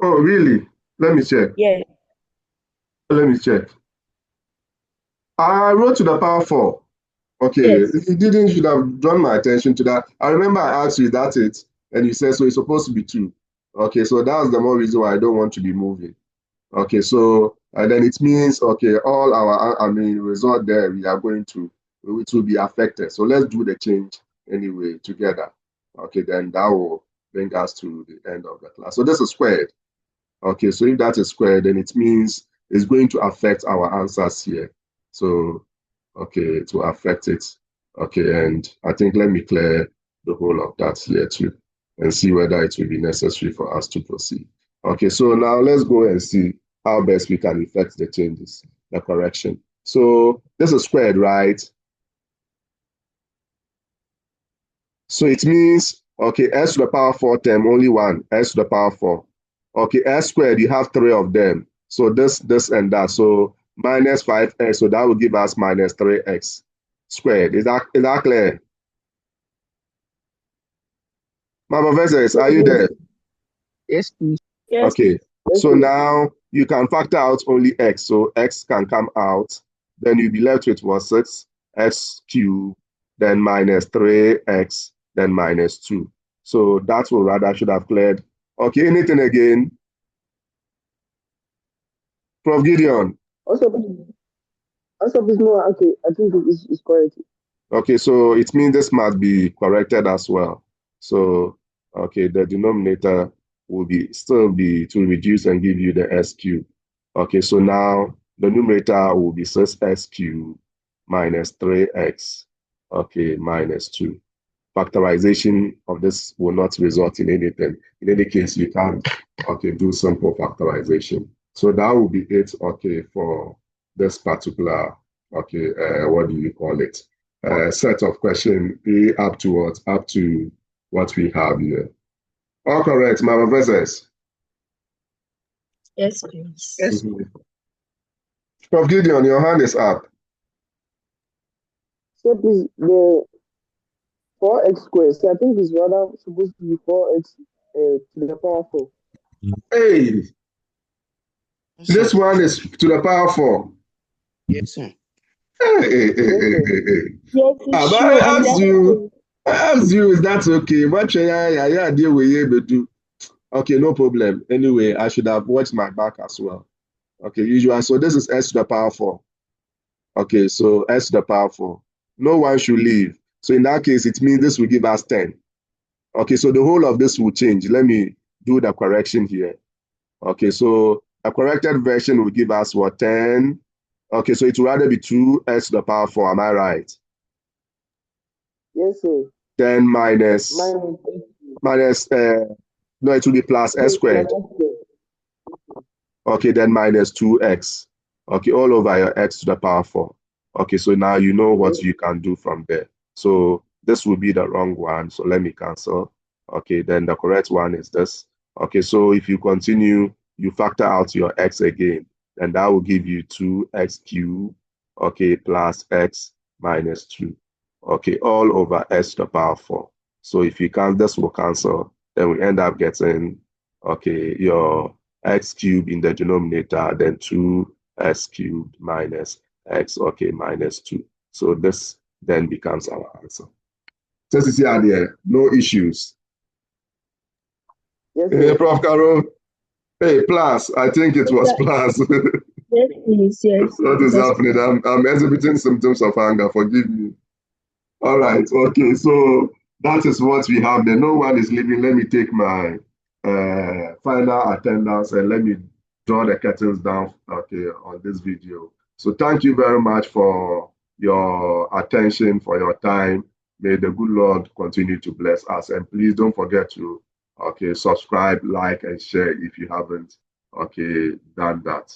Oh, really? Let me check. Yeah. Let me check. I wrote to the power 4. Okay, Yes. if you didn't, you should have drawn my attention to that. I remember I asked you, that's it. And you said, so it's supposed to be 2. Okay, so that's the more reason why I don't want to be moving. Okay, so then it means, okay, all our, result there, we are going to, it will be affected. So let's do the change anyway together. Okay, then that will bring us to the end of the class. So this is squared. Okay, so if that is squared, then it means it's going to affect our answers here. So, okay, to affect it. Okay, and I think let me clear the whole of that here too and see whether it will be necessary for us to proceed. Okay, so now let's go and see how best we can effect the changes, the correction. So this is squared, right? So it means, okay, s to the power 4 term, only one, s to the power 4. Okay, s squared, you have 3 of them. So this, and that. So minus 5x, so that will give us minus 3x squared. Is that clear? My professors, are you there? yes, please. Yes. Okay, Yes, so please. now you can factor out only x. So x can come out. Then you'll be left with what? 6x cubed, then minus 3x, then minus 2. So that will rather should have cleared. Okay, anything again? Prof. Gideon. Also, please, no, okay, I think it's correct. Okay, so it means this must be corrected as well. So, okay, the denominator will still be to reduce and give you the s cubed. Okay, so now the numerator will be 6x cubed minus 3x, okay, minus 2. Factorization of this will not result in anything. In any case, you can, okay, do simple factorization. So that will be it, okay, for this particular, okay, what do you call it? Set of question A up to what? Up to what we have here. All correct, my professors. Yes, please. Yes. Prof. Gideon, your hand is up. So please, the 4x squared, so I think it's rather supposed to be 4x to the power 4. Hey, Yes, this sir. one is to the power 4. Yes, sir. Yes, sir. Yes, Ah, it's but true. I And asked you, is that okay? But yeah, deal with you, do. Okay, no problem. Anyway, I should have watched my back as well. Okay, usual. So this is s to the power 4. Okay, so s to the power 4. No one should leave. So in that case, it means this will give us 10. Okay, so the whole of this will change. Let me do the correction here. Okay, so a corrected version will give us what, 10? Okay, so it will rather be 2s to the power 4. Am I right? Yes, sir. 10 minus, no, it will be plus s squared. Okay, then minus 2x. Okay, all over your x to the power 4. Okay, so now you know what you can do from there. So this will be the wrong one. So let me cancel. Okay, then the correct one is this. Okay, so if you continue, you factor out your x again, and that will give you 2x cubed, okay, plus x minus 2. Okay, all over s to the power 4. So if you count, this will cancel. Then we end up getting, okay, your x cubed in the denominator, then 2x cubed minus x, okay, minus 2. So this then becomes our answer. Since you see out there, no issues. Yes, Hey, sir. Prof. Carol, hey, plus, I think it was plus. yes, please. Yes. What is happening? I'm exhibiting symptoms of anger, forgive me. All right, okay, so that is what we have there. No one is leaving. Let me take my final attendance and let me draw the curtains down, okay, on this video. So thank you very much for your attention, for your time. May the good Lord continue to bless us. And please don't forget to, okay, subscribe, like, and share if you haven't, okay, done that.